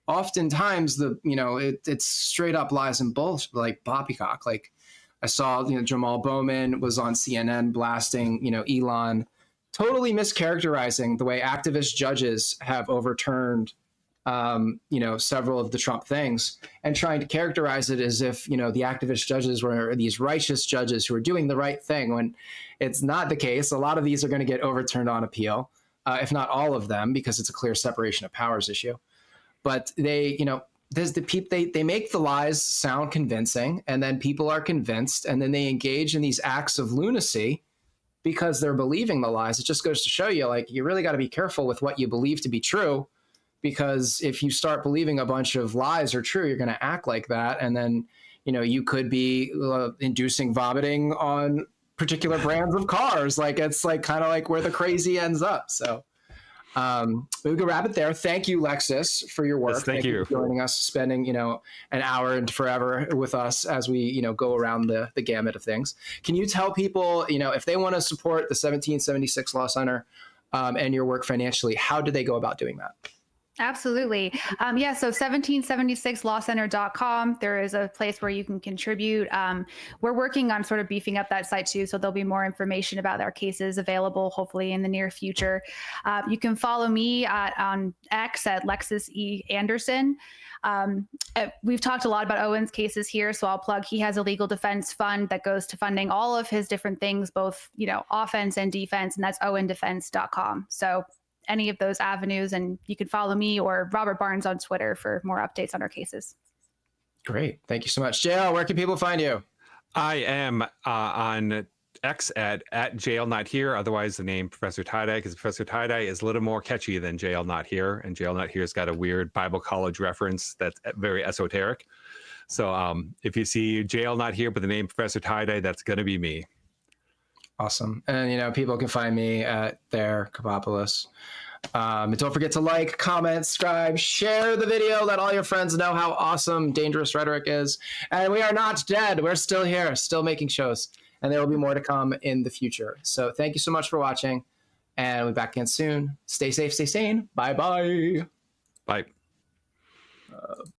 S1: Oftentimes, it's straight up lies and bullshit, like poppycock. Like I saw, Jamal Bowman was on CNN blasting, Elon, totally mischaracterizing the way activist judges have overturned several of the Trump things and trying to characterize it as if, the activist judges were these righteous judges who are doing the right thing, when it's not the case. A lot of these are going to get overturned on appeal, if not all of them, because it's a clear separation of powers issue. But they make the lies sound convincing, and then people are convinced, and then they engage in these acts of lunacy because they're believing the lies. It just goes to show you, like, you really got to be careful with what you believe to be true, because if you start believing a bunch of lies are true, you're going to act like that. And then, you could be inducing vomiting on particular brands of cars. Like, it's like kind of like where the crazy ends up. So we could wrap it there. Thank you, Lexis, for your work.
S3: Yes, thank you
S1: for joining us, spending, an hour and forever with us as we, go around the gamut of things. Can you tell people, if they want to support the 1776 Law Center and your work financially, how do they go about doing that?
S2: Absolutely. So 1776lawcenter.com. There is a place where you can contribute. We're working on sort of beefing up that site too, so there'll be more information about our cases available hopefully in the near future. You can follow me on X at Lexis E. Anderson. We've talked a lot about Owen's cases here, so I'll plug he has a legal defense fund that goes to funding all of his different things, both offense and defense, and that's owendefense.com. So any of those avenues, and you can follow me or Robert Barnes on Twitter for more updates on our cases.
S1: Great. Thank you so much. JL, where can people find you?
S3: I am on X at JL Not Here, otherwise the name Professor Tie-Dye, because Professor Tie-Dye is a little more catchy than JL Not Here, and JL Not Here's got a weird Bible college reference that's very esoteric. So if you see JL Not Here but the name Professor Tie-Dye, that's going to be me.
S1: Awesome. And, people can find me at there, Kapopoulos. And don't forget to like, comment, subscribe, share the video, let all your friends know how awesome Dangerous Rhetoric is. And we are not dead. We're still here, still making shows. And there will be more to come in the future. So thank you so much for watching. And we'll be back again soon. Stay safe, stay sane. Bye-bye.
S3: Bye.